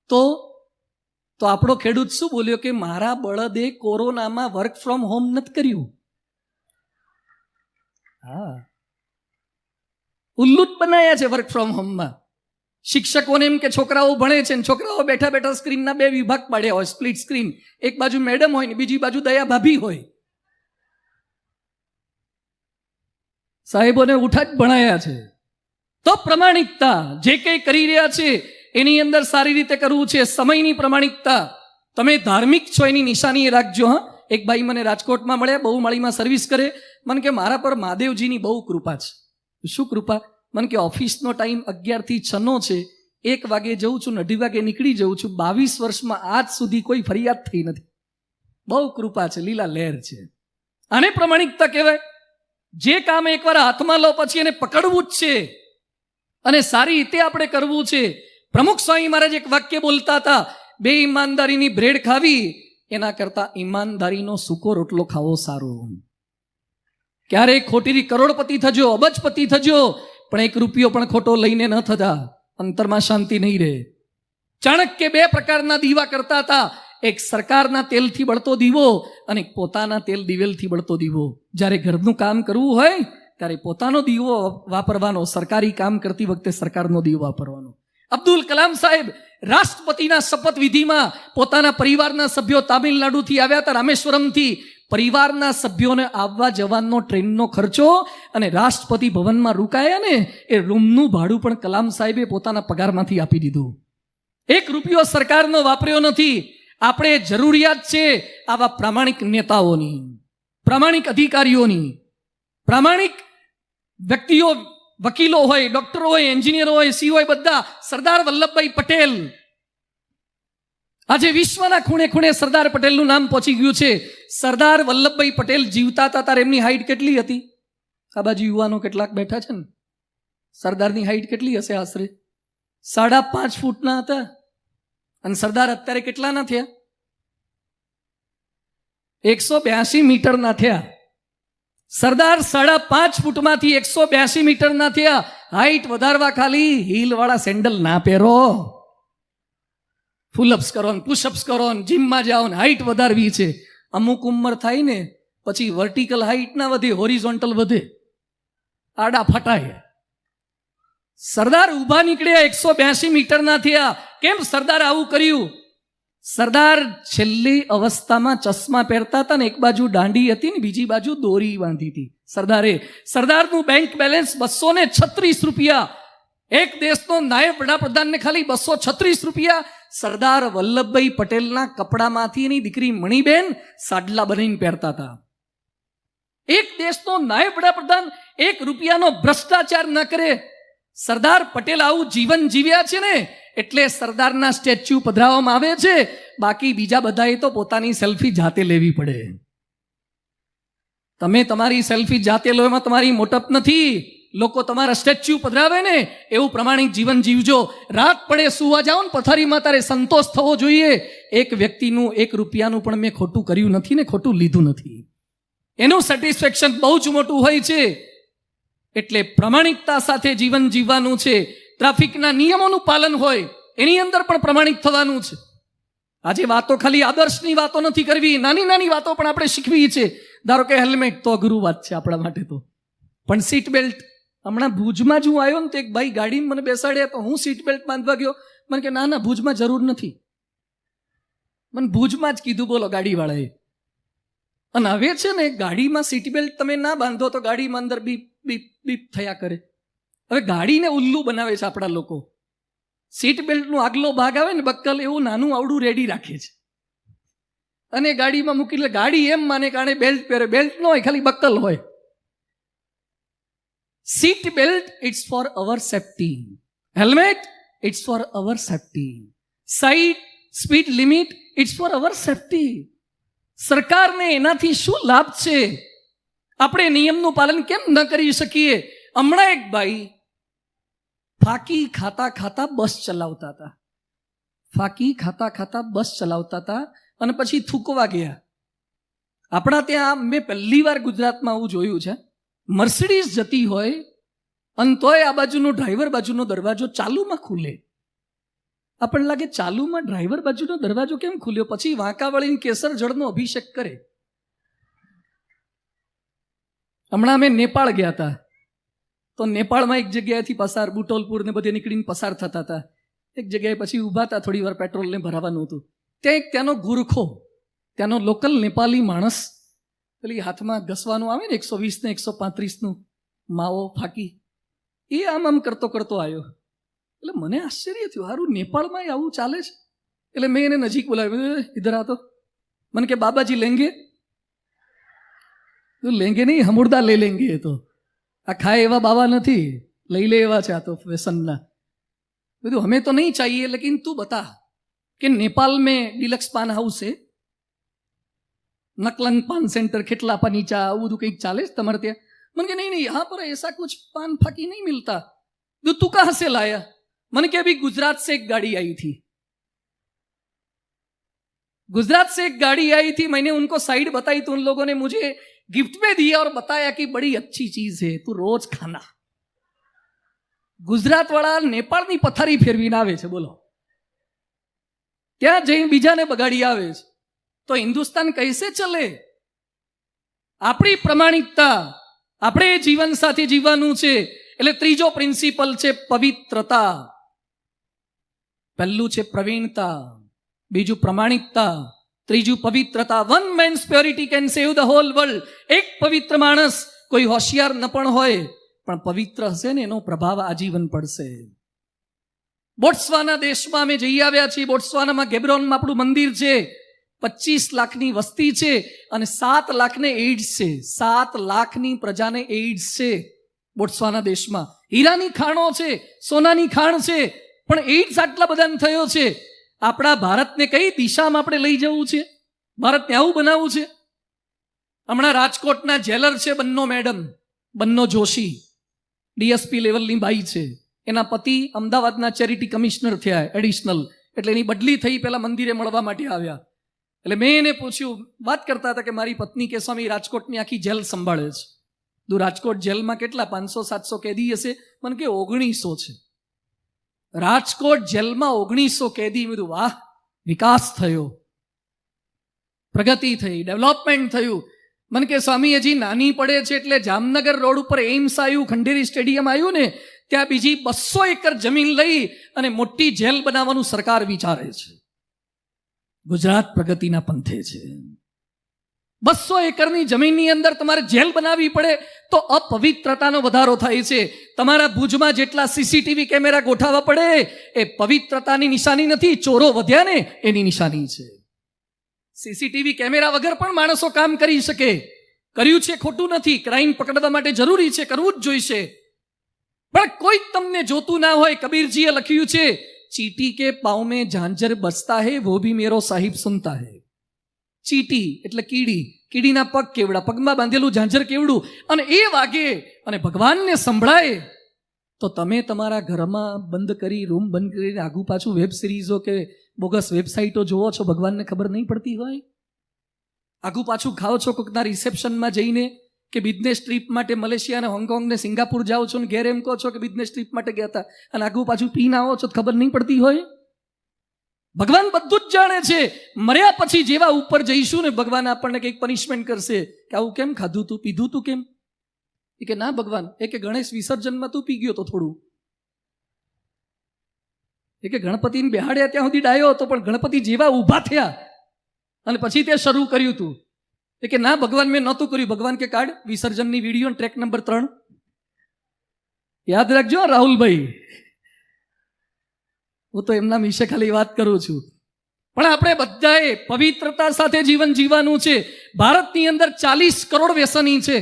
તો આપણો ખેડૂત શું બોલ્યો કે મારા બળદે કોરોનામાં વર્ક ફ્રોમ હોમ નથી કર્યું. હા, ઉલ્લુત બનાયા છે વર્ક ફ્રોમ હોમમાં. શિક્ષકોને એમ કે છોકરાઓ ભણે છે ને છોકરાઓ બેઠા બેઠા સ્ક્રીનના 2 વિભાગ પાડ્યા હોય, સ્પ્લિટ સ્ક્રીન. એક બાજુ મેડમ હોય ને બીજી બાજુ દયા ભાભી હોય. સાહેબોને ઉઠા જ ભણાયા છે. તો પ્રમાણિકતા જે કંઈ કરી રહ્યા છે એની અંદર સારી રીતે કરવું છે. સમયની પ્રમાણિકતા, તમે ધાર્મિક છો એની નિશાની રાખજો. હા, એક ભાઈ મને રાજકોટમાં મળ્યા, બહુ માળીમાં સર્વિસ કરે. મને કે મારા પર મહાદેવજીની બહુ કૃપા છે. શું કૃપા? મને કે ઓફિસનો ટાઈમ 11 થી 6નો છે, 1 વાગે જઉં છું ને 2:30 વાગે નીકળી જઉં છું. 22 વર્ષમાં આજ સુધી કોઈ ફરિયાદ થઈ નથી. બહુ કૃપા છે, લીલા લહેર છે. આને પ્રમાણિકતા કહેવાય. જે કામ એકવાર હાથમાં લો પછી એને પકડવું જ છે અને સારી રીતે આપણે કરવું છે. પ્રમુખ સ્વામી મહારાજ એક વાક્ય બોલતા હતા, 2 ઈમાનદારીની બ્રેડ ખાવી એના કરતા ઈમાનદારીનો સૂકો રોટલો ખાવો સારો. ક્યારેક ખોટી કરોડપતિ થજો, અબજપતિ થજો, પણ 1 રૂપિયો પણ ખોટો લઈને ન થતા, અંતરમાં શાંતિ નહીં રહે. ચાણક્ય 2 પ્રકારના દીવા કરતા હતા, એક સરકારના તેલથી બળતો દીવો અને પોતાના તેલ દિવેલથી બળતો દીવો. જ્યારે ઘરનું કામ કરવું હોય ત્યારે પોતાનો દીવો વાપરવાનો, સરકારી કામ કરતી વખતે સરકારનો દીવો વાપરવાનો. અબ્દુલ કલામ સાહેબ રાષ્ટ્રપતિના શપથ વિધિમાં પોતાના પરિવારના સભ્યો તામિલનાડુથી આવ્યા હતા, રામેશ્વરમથી. પરિવારના સભ્યોને આવવા જવાનો ટ્રેનનો ખર્ચો અને રાષ્ટ્રપતિ ભવનમાં રોકાયા ને એ રૂમનું ભાડું પણ કલામ સાહેબે પોતાના પગારમાંથી આપી દીધું. 1 રૂપિયો સરકારનો વાપર્યો નથી. આપણે જરૂરિયાત છે આવા પ્રામાણિક નેતાઓની, પ્રામાણિક અધિકારીઓની, પ્રામાણિક વ્યક્તિઓ, વકીલો હોય, ડોક્ટરો હોય, એન્જિનિયરો હોય, CEO હોય, બધા. સરદાર વલ્લભભાઈ પટેલ, આજે વિશ્વના ખૂણે ખૂણે સરદાર પટેલનું નામ પહોંચી ગયું છે. સરદાર વલ્લભભાઈ પટેલ જીવતા હતા ત્યારે એમની હાઈટ કેટલી હતી? આ બાજુ યુવાનો કેટલાક બેઠા છે ને, સરદારની હાઈટ કેટલી હશે? આશરે 5.5 ફૂટના હતા. અને સરદાર અત્યારે કેટલાના થયા? 182 મીટરના થયા. સરદાર 5.5 ફૂટમાંથી 182 મીટરના થયા. હાઈટ વધારવા ખાલી હીલ વાળા સેન્ડલ ના પહેરો, ફુલઅપ્સ કરો ને પુશઅપ્સ કરો ને જીમમાં જાઓ ને હાઈટ વધારવી છે. અમુક ઉંમર થાય ને પછી વર્ટિકલ હાઈટ ના વધે, હોરિઝોન્ટલ વધે, આડા ફટાય. સરદાર ઊભા નીકળ્યા 182 મીટરના થયા. કેમ સરદાર આવું કર્યું? સરદાર છેલ્લી અવસ્થામાં ચશ્મા પહેરતા હતા ને એક બાજુ દાંડી હતી ને બીજી બાજુ દોરી બાંધી હતી. સરદારનું બેંક બેલેન્સ 236 રૂપિયા. એક દેશનો નાયબ વડાપ્રધાનને ખાલી 236 રૂપિયા. સરદાર વલ્લભભાઈ પટેલના કપડામાંથી એની દીકરી મણીબેન સાડલા બનીને પહેરતા હતા. એક દેશનો નાયબ વડાપ્રધાન 1 રૂપિયાનો ભ્રષ્ટાચાર ન કરે. સરદાર પટેલ આવું જીવન જીવ્યા છે ને એટલે સરદારના સ્ટેચ્યુ પધરાવવામાં આવે છે. બાકી બીજા બધાએ તો પોતાની સેલ્ફી જાતે લેવી પડે. તમે તમારી સેલ્ફી જાતે લો એમાં તમારી મોટપ નથી. લોકો તમારા સ્ટેચ્યુ પધરાવે ને એવું પ્રમાણિક જીવન જીવજો. રાત પડે સુવા જાઓ ને પથારીમાં તારે સંતોષ થવો જોઈએ. એક વ્યક્તિનું 1 રૂપિયાનું પણ મેં ખોટું કર્યું નથી ને ખોટું લીધું નથી, એનું સેટિસ્ફેક્શન બહુ જ મોટું હોય છે. એટલે પ્રમાણિકતા સાથે જીવન જીવવાનું છે. ટ્રાફિકના નિયમોનું પાલન હોય એની અંદર પણ પ્રમાણિક થવાનું છે. આજે વાતો ખાલી આદર્શની વાતો નથી કરવી, નાની નાની વાતો પણ આપણે શીખવી છે. ધારો કે હેલ્મેટ તો અઘરું વાત છે આપણા માટે, તો પણ સીટ બેલ્ટ. હમણાં ભુજમાં જ હું આવ્યો ને તો એક ભાઈ ગાડીમાં મને બેસાડ્યા, તો હું સીટ બેલ્ટ બાંધવા ગયો. મને કે ના ભુજમાં જરૂર નથી. મને ભુજમાં જ કીધું, બોલો ગાડીવાળાએ. અને હવે છે ને ગાડીમાં સીટ બેલ્ટ તમે ના બાંધો તો ગાડીમાં અંદર બીપ બીપ બીપ થયા કરે. હવે ગાડીને ઉલ્લુ બનાવે છે આપણા લોકો. સીટ બેલ્ટનો આગલો ભાગ આવે ને બક્કલ, એવું નાનું આવડું રેડી રાખે છે અને ગાડીમાં મૂકી લે. ગાડી એમ માને કારણે બેલ્ટ પહેરે. બેલ્ટ ન હોય, ખાલી બક્કલ હોય. Seat belt it's for our safety, helmet it's for our safety, side speed limit it's for our safety. સરકારને એનાથી શું લાભ છે? આપણે નિયમનું પાલન કેમ ન કરી શકીએ? હમણાં એક ભાઈ ફાકી ખાતા ખાતા બસ ચલાવતા હતા. ફાકી ખાતા ખાતા બસ ચલાવતા હતા અને પછી થૂકવા ગયા. આપણા ત્યાં મેં પહેલી વાર ગુજરાતમાં આવું જોયું છે. મર્સિડીઝ જતી હોય અને તોય આ બાજુનો ડ્રાઈવર બાજુનો દરવાજો ચાલુમાં ખુલે. આપણને લાગે ચાલુમાં ડ્રાઈવર બાજુનો દરવાજો કેમ ખુલ્યો? પછી વાંકા વળીને કેસર જળનો અભિષેક કરે. હમણાં અમે નેપાળ ગયા હતા, તો નેપાળમાં એક જગ્યાએથી પસાર, બુટોલપુર ને બધે નીકળીને પસાર થતા હતા. એક જગ્યાએ પછી ઊભા હતા, થોડી વાર પેટ્રોલને ભરાવાનું હતું. ત્યાં એક ત્યાંનો ગુરખો, ત્યાંનો લોકલ નેપાળી માણસ, પેલી હાથમાં ઘસવાનું આવે ને 120 ને 135નું માવો ફાકી, એ આમ કરતો કરતો આવ્યો. એટલે મને આશ્ચર્ય થયું, હારું નેપાળમાં આવું ચાલે છે? એટલે મેં એને નજીક બોલાવ્યો, ઇધર આ તો. મને કે બાબાજી લેંગે? લેંગે નહીં, હમુરદા લે લેંગે. એ તો આ ખાય એવા બાબા નથી, લઈ લે એવા છે આ તો ફેશનના. બધું હમે તો નહીં ચાહીએ, લેકિન તું બતા કે नेपाल में डिलक्स पान हाउस है, नकलंग पान सेंटर, खेटला पानीचा, આવું બધું કંઈક ચાલે છે તમારે ત્યાં? મને કે નહીં यहाँ पर ऐसा कुछ पान फाकी नहीं मिलता. तू कहाँ से लाया? मैंने कि अभी गुजरात से एक गाड़ी आई थी. गुजरात से एक गाड़ी आई थी, मैंने उनको साइड बताई तो उन लोगों ने मुझे गिफ्ट में दिया और बताया कि बड़ी अच्छी चीज है, तू रोज खाना. गुजरात वाला नेपाळની પથારી ફેરવીને આવે છે, બોલો. ત્યાં જઈને બીજાને બગાડી આવે છે. તો હિન્દુસ્તાન કૈસે ચલે? આપણી પ્રમાણિકતા, આપણે જીવન સાથે જીવવાનું છે. એટલે ત્રીજો પ્રિન્સિપલ છે પવિત્રતા. પહેલું છે પ્રવીણતા, બીજું પ્રમાણિકતા, ત્રીજું પવિત્રતા. One man's purity can save the whole world. એક પવિત્ર માણસ, કોઈ હોશિયાર ન પણ હોય, પણ પવિત્ર હશે ને એનો પ્રભાવ આજીવન પડશે. બોટ્સવાના દેશમાં અમે જઈ આવ્યા છીએ. બોટ્સવાનામાં ગેબ્રોનમાં આપણું મંદિર છે. 25 લાખની વસ્તી છે અને 7 લાખને એઇડ્સ છે. 7 લાખની પ્રજાને એઇડ્સ છે બોટ્સવાના દેશમાં. હીરાની ખાણો છે, સોનાની ખાણ છે, પણ એઇડ્સ આટલા બધાને થયો છે. આપણા ભારતને કઈ દિશામાં આપણે લઈ જવું છે? ભારતને આવું બનાવવું છે? હમણાં રાજકોટના જેલર છે બન્નો મેડમ, બન્નો જોશી, ડીએસપી લેવલની બાઈ છે. એના પતિ અમદાવાદના ચેરિટી કમિશનર થયા એડિશનલ, એટલે એની બદલી થઈ. પહેલા મંદિરે મળવા માટે આવ્યા. એટલે મેં એને પૂછ્યું, વાત કરતા હતા કે મારી પત્ની કે સ્વામી રાજકોટની આખી જેલ સંભાળે છે. રાજકોટ જેલમાં કેટલા 500-700 કેદી હશે? મને કે 1900 છે. રાજકોટ જેલમાં 1900 કેદી. બધું વાહ, વિકાસ થયો, પ્રગતિ થઈ, ડેવલપમેન્ટ થયું. મને કે સ્વામી હજી નાની પડે છે. એટલે જામનગર રોડ ઉપર એમ્સ આવ્યું, ખંડેરી સ્ટેડિયમ આવ્યું ને, ત્યાં બીજી 200 એકર જમીન લઈ અને મોટી જેલ બનાવવાનું સરકાર વિચારે છે. ગુજરાત પ્રગતિના પંથે છે. 200 એકરની જમીનની અંદર તમારે જેલ બનાવવી પડે તો અપવિત્રતાનો વધારો થાય છે. તમારા ભુજમાં જેટલા સીસીટીવી કેમેરા ગોઠવવા પડે એ પવિત્રતાની નિશાની નથી, ચોરો વધ્યા ને એની નિશાની છે. સીસીટીવી કેમેરા વગર પણ માણસો કામ કરી શકે. કર્યું છે ખોટું નથી, ક્રાઇમ પકડવા માટે જરૂરી છે, કરવું જ જોઈશે. પણ કોઈ તમને જોતું ના હોય. કબીરજીએ લખ્યું છે, ચીટી કે પાँव में झांझर बजता है वो भी मेरो साहिब सुनता है. ચીટી એટલે કીડી, કીડીના પગ કેવડા, પગમાં બાંધેલું ઝાંઝર કેવડું, અને એ વાગે અને ભગવાનને સંભળાય તો તમે તમારા ઘરમાં બંધ કરી, રૂમ બંધ કરીને આગુ પાછું વેબ સિરીઝો કે બોગસ વેબસાઇટો જોવો છો, ભગવાનને ખબર નહીં પડતી હોય? આગુ પાછું ખાઓ છો કોઈકના રિસેપ્શનમાં જઈને, કે બિઝનેસ ટ્રીપ માટે મલેશિયા ને હોંગકોંગ ને સિંગાપુર જાઓ છો ને ઘેર એમ કહો છો કે બિઝનેસ ટ્રીપ માટે ગયા હતા, અને આગુ પાછું પીને આવો છો, ખબર નહીં પડતી હોય? ભગવાન બધું જ જાણે છે. મર્યા પછી જેવા ઉપર જઈશું ને, ભગવાન આપણને કંઈક પનિશમેન્ટ કરશે કે આવું કેમ ખાધું તું, પીધું તું કેમ? એ કે ના ભગવાન, એ કે ગણેશ વિસર્જનમાં તું પી ગયો તો થોડું, એ કે ગણપતિને બેહાડ્યા ત્યાં સુધી ડાયો હતો, પણ ગણપતિ જેવા ઊભા થયા અને પછી તે શરૂ કર્યું તું, એ કે ના ભગવાન મેં નહોતું કર્યું. ભગવાન કે કાઢ વિસર્જનની વિડીયો, ટ્રેક નંબર 3 યાદ રાખજો રાહુલભાઈ, હું તો એમના વિશે ખાલી વાત કરું છું. પણ આપણે બધાએ પવિત્રતા સાથે જીવન જીવવાનું છે. ભારતની અંદર 40 કરોડ વ્યસની છે,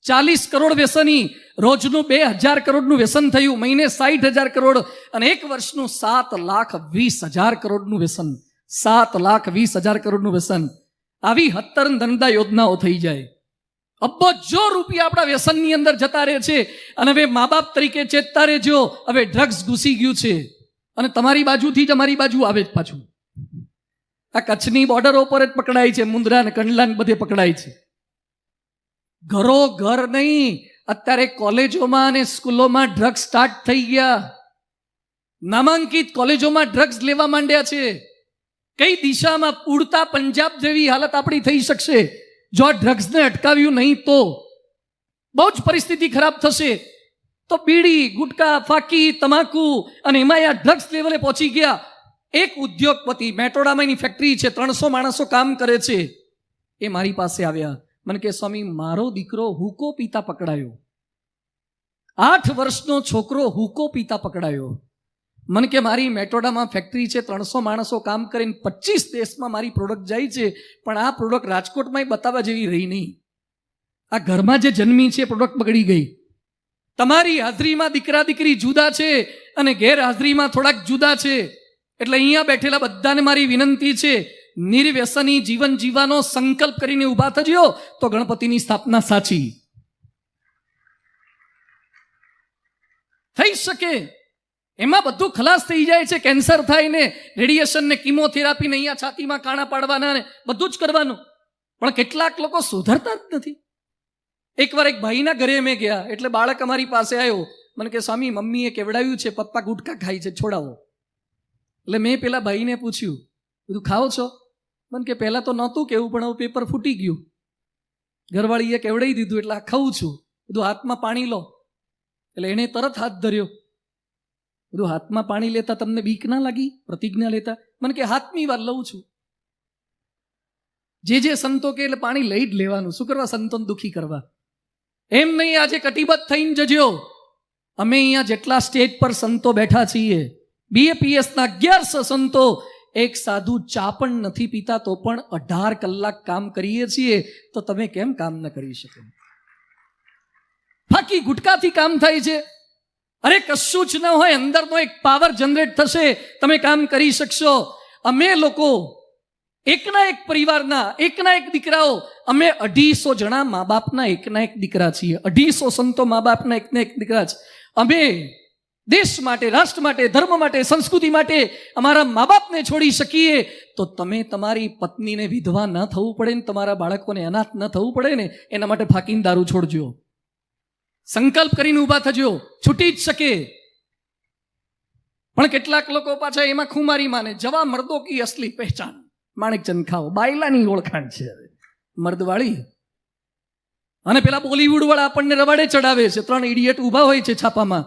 40 કરોડ વ્યસની. રોજનું 2000 કરોડનું વ્યસન થયું, મહિને 60,000 કરોડ, અને એક વર્ષનું 7,20,000 કરોડનું વ્યસન, 7,20,000 કરોડનું વ્યસન. આવી 17 ધંધા યોજનાઓ થઈ જાય. અબજો રૂપિયા આપણા વ્યસનની અંદર જતા રહે છે. અને હવે મા બાપ તરીકે ચેતતા રહેજો, હવે ડ્રગ્સ ઘૂસી ગયું છે અને તમારી બાજુથી જ અમારી બાજુ આવે જ પાછું. આ કચ્છની બોર્ડરો પર જ પકડાય છે, મુંદ્રા ને કંડલા ને બધે પકડાય છે. ઘરો ઘર નહીં, અત્યારે કોલેજોમાં અને સ્કૂલોમાં ડ્રગ્સ સ્ટાર્ટ થઈ ગયા. નામાંકિત કોલેજોમાં ડ્રગ્સ લેવા માંડ્યા છે. કઈ દિશામાં ઉડતા પંજાબ જેવી હાલત આપણી થઈ શકશે જો આ ડ્રગ્સને અટકાવ્યું નહીં તો. બહુ જ પરિસ્થિતિ ખરાબ થશે. તો બીડી, ગુટકા, ફાકી, તમાકુ, અને એમાં આ ડ્રગ્સ લેવલે પહોંચી ગયા. એક ઉદ્યોગપતિ, મેટ્રોડામાં એની ફેક્ટરી છે, 300 માણસો કામ કરે છે. એ મારી પાસે આવ્યા, મને કે સ્વામી મારો દીકરો હુકો પીતા પકડાયો, 8 વર્ષનો છોકરો હુકો પીતા પકડાયો. મને કે મારી મેટ્રોડામાં ફેક્ટરી છે, 300 માણસો કામ કરીને 25 દેશમાં મારી પ્રોડક્ટ જાય છે, પણ આ પ્રોડક્ટ રાજકોટમાં બતાવવા જેવી રહી નહીં. આ ઘરમાં જે જન્મી છે પ્રોડક્ટ બગડી ગઈ. તમારી હાજરીમાં દીકરા દીકરી જુદા છે અને ગેરહાજરીમાં થોડાક જુદા છે. એટલે અહીંયા બેઠેલા બધાને મારી વિનંતી છે, નિર્વ્યસની જીવન જીવવાનો સંકલ્પ કરીને ઊભા થજો તો ગણપતિની સ્થાપના સાચી થઈ શકે. એમાં બધું ખલાસ થઈ જાય છે. કેન્સર થાય ને, રેડિયેશન ને, કિમોથેરાપી ને, અહીંયા છાતીમાં કાણા પાડવાના ને બધું જ કરવાનું, પણ કેટલાક લોકો સુધરતા જ નથી. એકવાર એક ભાઈના ઘરે મેં ગયા, એટલે બાળક અમારી પાસે આવ્યો, મને કે સ્વામી મમ્મીએ કેવડાવ્યું છે, પપ્પા ગુટકા ખાય છે, છોડાવો. એટલે મેં પેલા ભાઈને પૂછ્યું, બધું ખાઓ છો? મને કે પહેલાં તો નહોતું કેવું, પણ હવે પેપર ફૂટી ગયું, ઘરવાળીએ કેવડાવી દીધું એટલે આ ખાઉં છું. બધું હાથમાં પાણી લો. એટલે એણે તરત હાથ ધર્યો. બધું હાથમાં પાણી લેતા તમને બીક ના લાગી? પ્રતિજ્ઞા લેતા? મને કે હાથમી વાર લઉં છું. જે સંતો કે એટલે પાણી લઈ જ લેવાનું. શું કરવા? સંતોને દુઃખી કરવા. એમ નહીં, આજે કટિબદ્ધ થઈને જજો. અમે અહીંયા જેટલા સ્ટેજ પર સંતો બેઠા છીએ, BAPSના 1100 સંતો, એક સાધુ ચા પણ નથી પીતા તો પણ 18 કલાક કામ કરીએ છીએ. તો તમે કેમ કામ ન કરી શકો? ફાકી ગુટકાથી કામ થાય છે. અરે કશું જ ન હોય, અંદરનો એક પાવર જનરેટ થશે, તમે કામ કરી શકશો. અમે લોકો એકના એક પરિવારના એકના એક દીકરાઓ, અમે 250 જણા મા બાપના એકના એક દીકરા છીએ. 250 સંતો મા બાપના એકના એક દીકરા છે. અમે દેશ માટે, રાષ્ટ્ર માટે, ધર્મ માટે, સંસ્કૃતિ માટે અમારા મા બાપને છોડી શકીએ તો તમે તમારી પત્નીને વિધવા ન થવું પડે ને, તમારા બાળકોને અનાથ ન થવું પડે ને, એના માટે ફાકીને દારૂ છોડજો. સંકલ્પ કરીને ઊભા થજો, છૂટી જ શકે. પણ કેટલાક લોકો પાછા એમાં ખુમારી માને. જવા મર્દો કી અસલી પહેચાન માણેકચંદ ખાઓ, બાયલાની ઓળખાણ છે મર્દવાળી. અને પેલા બોલીવુડ વાળા આપણને રવાડે ચડાવે છે. 3 ઇડિયટ ઊભા હોય છે છાપામાં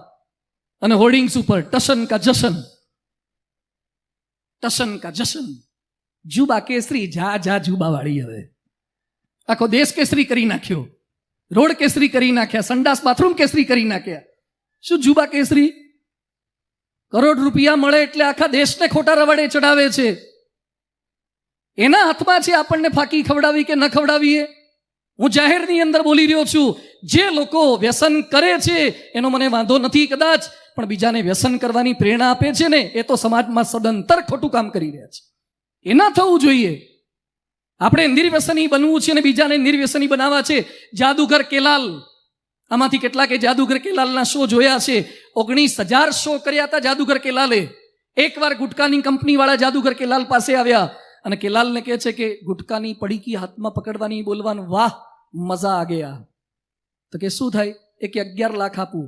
અને હોર્ડિંગ્સ ઉપર, ટશન કા જશન, ટશન કા જશન. જુબા કેસરી, જા જુબા વાળી. હવે આખો દેશ કેસરી કરી નાખ્યો, રોડ કેસરી કરી નાખ્યા, સંડાસ બાથરૂમ કેસરી કરી નાખ્યા. શું જુબા કેસરી? કરોડ રૂપિયા મળે એટલે આખા દેશને ખોટા રવાડે ચડાવે છે. એના હાથમાં છે આપણને ફાકી ખવડાવી કે ન ખવડાવીએ. હું જાહેરની અંદર બોલી રહ્યો છું. જે લોકો વ્યસન કરે છે એનો મને વાંધો નથી કદાચ, પણ બીજાને વ્યસન કરવાની પ્રેરણા આપે છે ને, એ તો સમાજમાં સદંતર ખોટું કામ કરી રહ્યા છે. એ ના થવું જોઈએ. આપણે નિર્વ્યસની બનવું છે અને બીજાને નિર્વ્યસની બનાવવા છે. જાદુગર કેલાલ, આમાંથી કેટલાકે જાદુગર કેલાલના શો જોયા છે. 19,000 શો કર્યા હતા જાદુગર કેલાલે. એકવાર ગુટકાની કંપનીવાળા જાદુગર કેલાલ પાસે આવ્યા અને કેલાલને કહે છે કે ગુટકાની પડીકી હાથમાં પકડવાની, બોલવાનું, વાહ મજા આ ગયા. તો કે શું થાય? એ કે 11 લાખ આપું.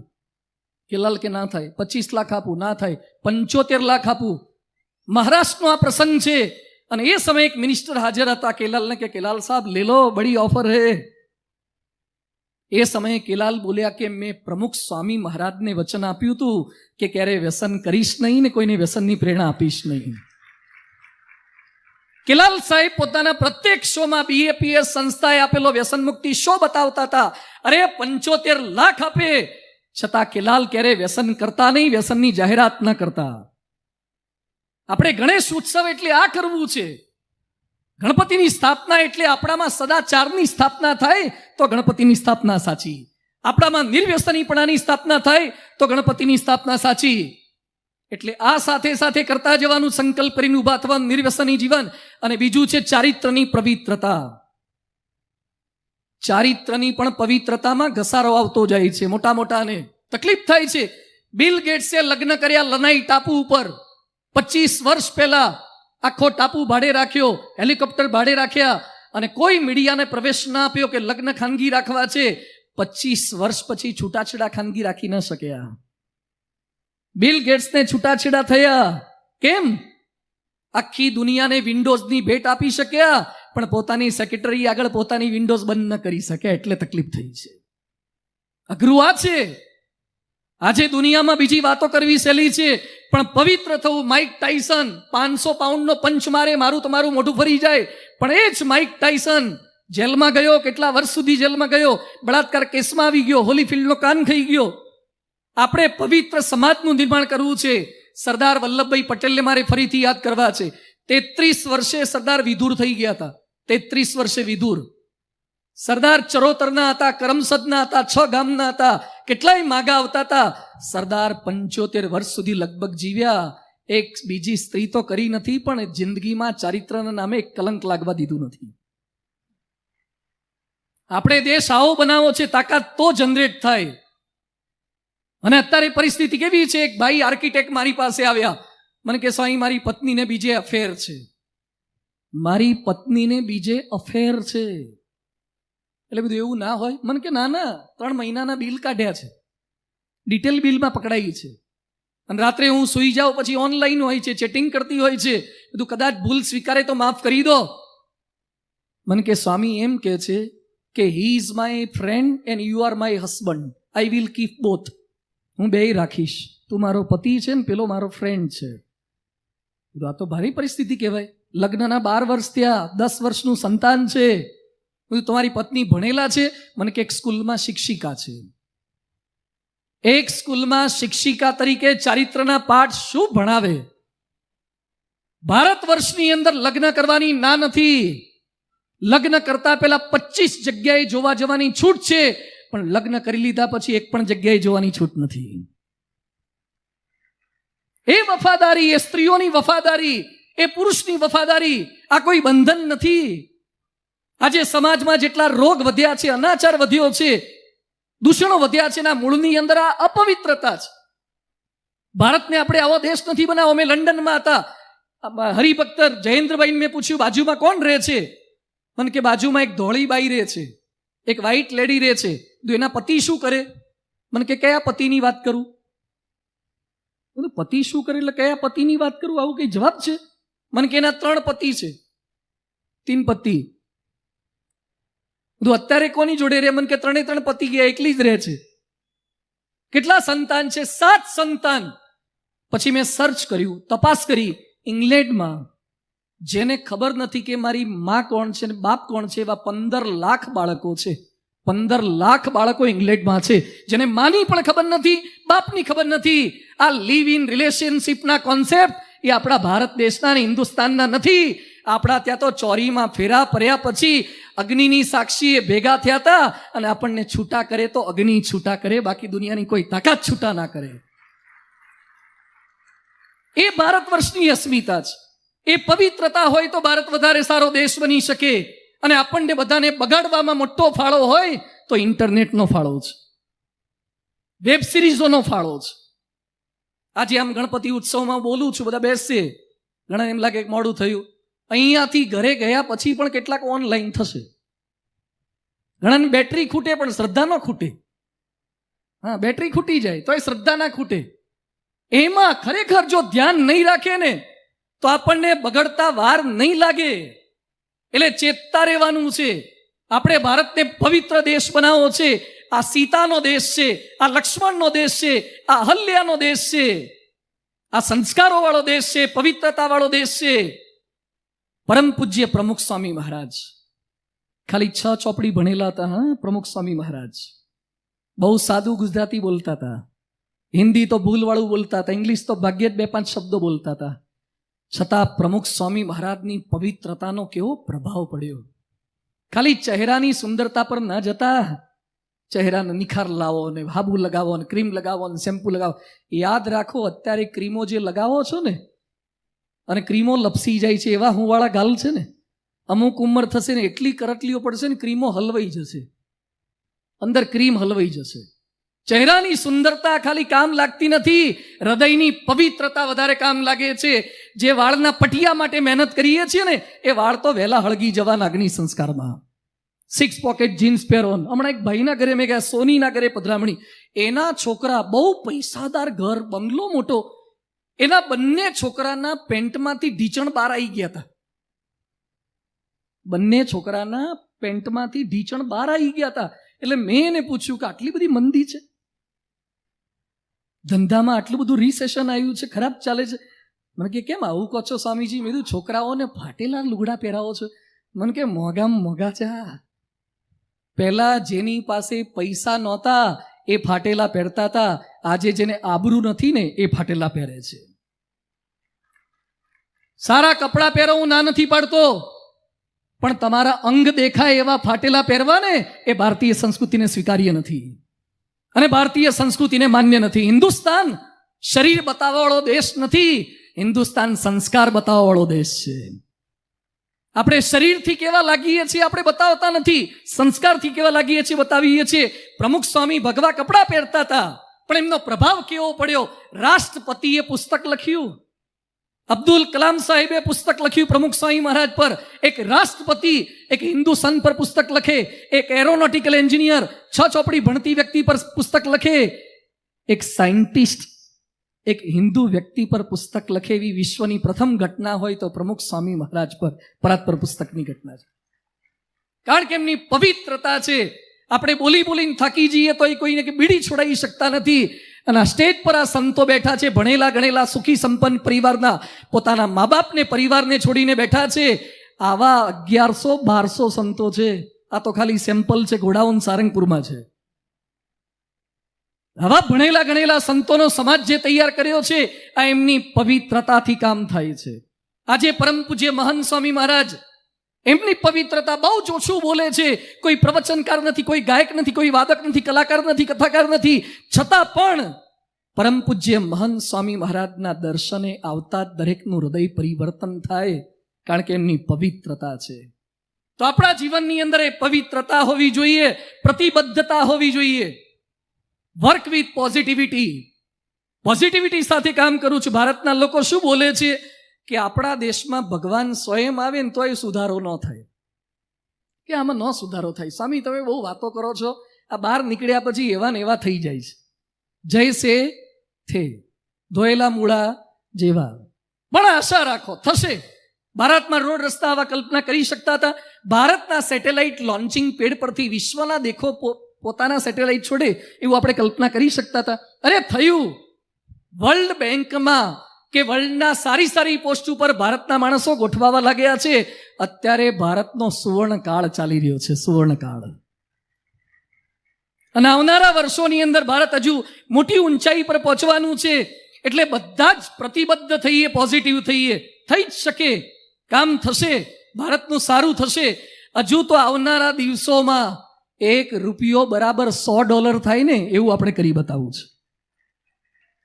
કેલાલ કે ના થાય. 25 લાખ આપું. ના થાય. 75 લાખ આપું. મહારાષ્ટ્રનો આ પ્રસંગ છે અને એ સમયે એક મિનિસ્ટર હાજર હતા. કેલાલને કે કેલાલ સાહેબ લે લો, બડી ઓફર હે. એ સમયે કેલાલ બોલ્યા કે મેં પ્રમુખ સ્વામી મહારાજને વચન આપ્યું હતું કે ક્યારે વ્યસન કરીશ નહીં ને કોઈને વ્યસનની પ્રેરણા આપીશ નહીં. કેલાલ સાહેબ પોતાના પ્રત્યેક શોમાં BAPS સંસ્થાએ આપેલો વ્યસન મુક્તિ શો બતાવતા હતા. અરે 75 લાખ આપે છતાં કેલાલ ક્યારે વ્યસન કરતા નહીં, વ્યસનની જાહેરાત ન કરતા. આપણે ગણેશ ઉત્સવ એટલે આ કરવું છે. ગણપતિની સ્થાપના એટલે આપણામાં સદાચારની સ્થાપના થાય તો ગણપતિની સ્થાપના સાચી. આપણામાં નિર્વ્યસનીપણાની સ્થાપના થાય તો ગણપતિની સ્થાપના સાચી. એટલે આ સાથે સાથે કરતા જવાનું, સંકલ્પ કરીને ઉભા થવાનું નિર્વ્યસની જીવન. અને બીજું છે ચારિત્રની પવિત્રતા. ચારિત્રની પણ પવિત્રતામાં ઘસારો આવતો જાય છે. મોટા મોટાને તકલીફ થાય છે. બિલ ગેટ્સે લગ્ન કર્યા લનાઈ ટાપુ ઉપર. 25 વર્ષ પહેલા આખો ટાપુ ભાડે રાખ્યો, હેલિકોપ્ટર ભાડે રાખ્યા અને કોઈ મીડિયાને પ્રવેશ ના આપ્યો કે લગ્ન ખાનગી રાખવા છે. 25 વર્ષ પછી છૂટાછેડા ખાનગી રાખી ન શક્યા. બિલ ગેટ્સને છૂટાછેડા થયા. કેમ? આખી દુનિયાને વિન્ડોઝની ભેટ આપી શક્યા પણ પોતાની સેક્રેટરી આગળ પોતાની વિન્ડોઝ બંધ ન કરી શક્યા, એટલે તકલીફ થઈ છે. અઘરું આ છે. આજે દુનિયામાં બીજી વાતો કરવી સહેલી છે પણ પવિત્ર થવું. માઇક ટાઇસન 500 પાઉન્ડનો પંચ મારે, મારું તમારું મોઢું ફરી જાય. પણ એ જ માઇક ટાઇસન જેલમાં ગયો, કેટલા વર્ષ સુધી જેલમાં ગયો, બળાત્કાર કેસમાં આવી ગયો, હોલીફિલ્ડનો કાન ખાઈ ગયો. આપણે પવિત્ર સમાજનું નિર્માણ કરવું છે. સરદાર વલ્લભભાઈ પટેલને મારે ફરીથી યાદ કરવા છે. 33 વર્ષે સરદાર વિધુર થઈ ગયા હતા. 33 વર્ષે વિધુર. સરદાર ચરોતરના હતા, કરમસદના હતા, 6 ગામના હતા, કેટલાય માગા આવતા હતા. સરદાર 75 વર્ષ સુધી લગભગ જીવ્યા. એક બીજી સ્ત્રી તો કરી નથી પણ જિંદગીમાં ચારિત્રના નામે એક કલંક લાગવા દીધું નથી. આપણે દેશ આવો બનાવો છે તાકાત તો જનરેટ થાય. અને અત્યારે પરિસ્થિતિ કેવી છે? એક ભાઈ આર્કિટેક્ટ મારી પાસે આવ્યા, મને કે સ્વામી મારી પત્નીને બીજે અફેર છે. મારી પત્નીને બીજે અફેર છે એટલે બધું એવું ના હોય. મને કે ના ના, 3 મહિનાના બિલ કાઢ્યા છે, ડિટેલ બિલમાં પકડાઈ છે. અને રાત્રે હું સુઈ જાઉં પછી ઓનલાઈન હોય છે, ચેટિંગ કરતી હોય છે. બધું કદાચ ભૂલ સ્વીકારે તો માફ કરી દો. મને કે સ્વામી એમ કે છે કે he is my friend and you are my husband, I will keep both. હું બેય રાખીશ. તું મારો પતિ છે ને પેલો મારો ફ્રેન્ડ છે. આ તો ભારી પરિસ્થિતિ કહેવાય. લગ્નના 12 વર્ષ થયા, 10 વર્ષનું સંતાન છે. તમારી પત્ની ભણેલા છે? મને કે એક સ્કૂલમાં શિક્ષિકા છે. એક સ્કૂલમાં શિક્ષિકા તરીકે ચારિત્રના પાઠ શું ભણાવે? ભારત વર્ષની અંદર લગ્ન કરવાની ના નથી. લગ્ન કરતા પહેલા 25 જગ્યાએ જોવા જવાની છૂટ છે પણ લગ્ન કરી લીધા પછી એક પણ જગ્યાએ જોવાની છૂટ નથી. એ વફાદારી, એ સ્ત્રીઓની વફાદારી, એ પુરુષની વફાદારી, આ કોઈ બંધન નથી. આજે સમાજમાં જેટલા રોગ વધ્યા છે, અનાચાર વધ્યો છે, દૂષણો વધ્યા છે, એના મૂળની અંદર આ અપવિત્રતા છે. ભારતને આપણે આવો દેશ નથી બનાવો. અમે લંડનમાં હતા, હરિભક્ત જયેન્દ્રભાઈને મેં પૂછ્યું બાજુમાં કોણ રહે છે? મને કે બાજુમાં એક ધોળી બાઈ રહે છે, એક વ્હાઈટ લેડી રહે છે. એના પતિ શું કરે? મને કે કયા પતિની વાત કરું? પતિ શું કરે એટલે કયા પતિની વાત કરું? આવું કઈ જવાબ છે? મને કે એના 3 પતિ છે, 3 પતિ. અત્યારે કોની જોડે રહે? મને કે 3 પતિ ગયા, એકલી જ રહે છે. કેટલા સંતાન છે? 7 સંતાન. પછી મેં સર્ચ કર્યું, તપાસ કરી. ઇંગ્લેન્ડમાં જેને ખબર નથી કે મારી માં કોણ છે ને બાપ કોણ છે એવા 15 લાખ બાળકો છે. 15 લાખ બાળકો ઇંગ્લેન્ડમાં છે જેને માની પણ ખબર નથી, બાપની ખબર નથી. આ લિવ ઇન રિલેશનશીપના કોન્સેપ્ટ એ આપણા ભારત દેશના અને હિન્દુસ્તાનના નથી. આપણા ત્યાં તો ચોરીમાં ફેરા પર્યા પછી અગ્નિની સાક્ષી એ ભેગા થયા હતા અને આપણને છૂટા કરે તો અગ્નિ છૂટા કરે, બાકી દુનિયાની કોઈ તાકાત છૂટા ના કરે. એ ભારત વર્ષની અસ્મિતા છે. એ પવિત્રતા હોય તો ભારત વધારે સારો દેશ બની શકે. અને આપણને બધાને બગાડવામાં મોટો ફાળો હોય તો ઇન્ટરનેટનો ફાળો છે, વેબ સિરીઝોનો ફાળો છે. આજે આમ ગણપતિ ઉત્સવમાં બોલું છું, બધા બેસશે, ઘણા એમ લાગે મોડું થયું. અહીંયાથી ઘરે ગયા પછી પણ કેટલાક ઓનલાઈન થશે. ઘણાની બેટરી ખૂટે પણ શ્રદ્ધા ન ખૂટે. હા, બેટરી ખૂટી જાય તો એ શ્રદ્ધા ના ખૂટે. એમાં ખરેખર જો ધ્યાન નહીં રાખે ને તો આપણને બગડતા વાર નહીં લાગે. એટલે ચેતતા રહેવાનું છે. આપણે ભારતને પવિત્ર દેશ બનાવવો છે. આ સીતાનો દેશ છે, આ લક્ષ્મણનો દેશ છે, આ અહલ્યાનો દેશ છે, આ સંસ્કારો વાળો દેશ છે, પવિત્રતા વાળો દેશ છે. પરમ પૂજ્ય પ્રમુખ સ્વામી મહારાજ ખાલી 6 ચોપડી ભણેલા હતા. હા, પ્રમુખ સ્વામી મહારાજ બહુ સાદું ગુજરાતી બોલતા હતા, હિન્દી તો ભૂલવાળું બોલતા હતા, ઇંગ્લિશ તો ભાગ્યે જ 2-5 શબ્દો બોલતા હતા. છતાં પ્રમુખ સ્વામી મહારાજની પવિત્રતાનો કેવો પ્રભાવ પડ્યો. ખાલી ચહેરાની સુંદરતા પર ના જતા, ચહેરાનો નિખાર લાવો ને હાબુ લગાવો ને ક્રીમ લગાવો ને શેમ્પુ લગાવો. યાદ રાખો, અત્યારે ક્રીમો જે લગાવો છો ને અને ક્રીમો લપસી જાય છે, એવા હુંવાળા ગાલ છે ને, અમુક ઉંમર થશે ને એટલી કરટલીઓ પડશે ને ક્રીમો હલવાઈ જશે, અંદર ક્રીમ હલવાઈ જશે. ચહેરાની સુંદરતા ખાલી કામ લાગતી નથી, હૃદયની પવિત્રતા વધારે કામ લાગે છે. જે વાળના પટિયા માટે મહેનત કરીએ છીએ ને એ વાળ તો વહેલા હળગી જવાના અગ્નિ સંસ્કારમાં. 6 પોકેટ જીન્સ પહેરો. હમણાં એક ભાઈના ઘરે મેં ગયા, સોનીના ઘરે પધરામણી. એના છોકરા બહુ પૈસાદાર ઘર, બંગલો મોટો, એના બંને છોકરાના પેન્ટમાંથી ઢીચણ બહાર આવી ગયા હતા. બંને છોકરાના પેન્ટમાંથી ઢીચણ બહાર આવી ગયા હતા. એટલે મેં એને પૂછ્યું કે આટલી બધી મંદી છે, ધંધામાં આટલું બધું રિસેશન આવ્યું છે, ખરાબ ચાલે છે. મને કે કેમ આવું કહો છો સ્વામીજી? મેં કીધું છોકરાઓને ફાટેલા લુગડા પહેરાવો છો. મને કે મોંઘામાં મોંઘા છે. પહેલા જેની પાસે પૈસા નહોતા એ ફાટેલા પહેરતા હતા, આજે જેને આબરૂ નથી ને એ ફાટેલા પહેરે છે. સારા કપડાં પહેરો હું ના નથી પાડતો, પણ તમારા અંગ દેખાય એવા ફાટેલા પહેરવા ને એ ભારતીય સંસ્કૃતિને સ્વીકાર્ય નથી અને ભારતીય સંસ્કૃતિને માન્ય નથી. હિન્દુસ્તાન શરીર બતાવવા વાળો દેશ નથી, હિન્દુસ્તાન સંસ્કાર બતાવવા વાળો દેશ છે. આપણે શરીરથી કેવા લાગીએ છીએ આપણે બતાવતા નથી, સંસ્કારથી કેવા લાગીએ છીએ બતાવીએ છીએ. પ્રમુખ સ્વામી ભગવા કપડાં પહેરતા હતા, પણ એમનો પ્રભાવ કેવો પડ્યો. રાષ્ટ્રપતિએ પુસ્તક લખ્યું, અબ્દુલ કલામ સાહેબે પુસ્તક લખ્યું પ્રમુખ સ્વામી મહારાજ પર. એક રાષ્ટ્રપતિ એક હિન્દુ સંત પર પુસ્તક લખે, એક એરોનોટિકલ એન્જિનિયર 6 ચોપડી ભણતી વ્યક્તિ પર પુસ્તક લખે, એક સાયન્ટિસ્ટ એક હિન્દુ વ્યક્તિ પર પુસ્તક લખે, એવી વિશ્વની પ્રથમ ઘટના હોય તો પ્રમુખ સ્વામી મહારાજ પર પરાત્પર પુસ્તકની ઘટના છે. કારણ કે એમની પવિત્રતા છે. આપણે બોલી બોલીને થાકી જઈએ તો એ કોઈને બીડી છોડાવી શકતા નથી. અને આ સ્ટેજ પર આ સંતો બેઠા છે, ભણેલા ગણેલા સુખી સંપન્ન પરિવારના, પોતાના મા બાપને પરિવારને છોડીને બેઠા છે. આવા 1100-1200 સંતો છે. આ તો ખાલી સેમ્પલ છે, ઘોડાઉન સારંગપુરમાં છે. આવા ભણેલા ગણેલા સંતોનો સમાજ જે તૈયાર કર્યો છે, આ એમની પવિત્રતાથી કામ થાય છે. આજે પરમ પૂજ્ય મહંત સ્વામી મહારાજ એમની પવિત્રતા બહુ જ ઓછું બોલે છે. કોઈ પ્રવચનકાર નથી, કોઈ ગાયક નથી, કોઈ વાદક નથી, કલાકાર નથી, કથાકાર નથી. છતાં પણ પરમ પૂજ્ય મહંત સ્વામી મહારાજના દર્શને આવતા દરેકનું હૃદય પરિવર્તન થાય, કારણ કે એમની પવિત્રતા છે. તો આપણા જીવનની અંદર એ પવિત્રતા હોવી જોઈએ, પ્રતિબદ્ધતા હોવી જોઈએ. Work with positivity. પોઝિટિવિટી સાથે કામ કરું છું. ભારતના લોકો શું બોલે છે કે આપણા દેશમાં ભગવાન સ્વયં આવે ને તોય સુધારો ન થાય, કે આમાં ન સુધારો થાય. સ્વામી તમે બહુ વાતો કરો છો, આ બહાર નીકળ્યા પછી એવા ને એવા થઈ જાય છે. જૈસે થે ધોયેલા મૂળા જેવા. પણ આશા રાખો થશે. ભારતમાં રોડ રસ્તા આવા કલ્પના કરી શકતા હતા? ભારતના સેટેલાઇટ લોન્ચિંગ પેડ પરથી વિશ્વના દેખો પોતાના સેટેલાઇટ છોડે એવું આપણે કલ્પના કરી શકતા હતા? અરે થયું. વર્લ્ડ બેંકમાં કે વર્લ્ડના સારી પોસ્ટ ઉપર ભારતના માણસો ગોઠવાવા લાગ્યા છે. અત્યારે ભારતનો સુવર્ણ કાળ ચાલી રહ્યો છે, સુવર્ણ કાળ. અને આવનારા વર્ષોની અંદર ભારત હજુ મોટી ઊંચાઈ પર પહોંચવાનું છે. એટલે બધા જ પ્રતિબદ્ધ થઈએ, પોઝિટિવ થઈએ. થઈ જ શકે, કામ થશે, ભારતનું સારું થશે. હજુ તો આવનારા દિવસોમાં $1 બરાબર $100 થાય ને એવું આપણે કરી બતાવવું છે.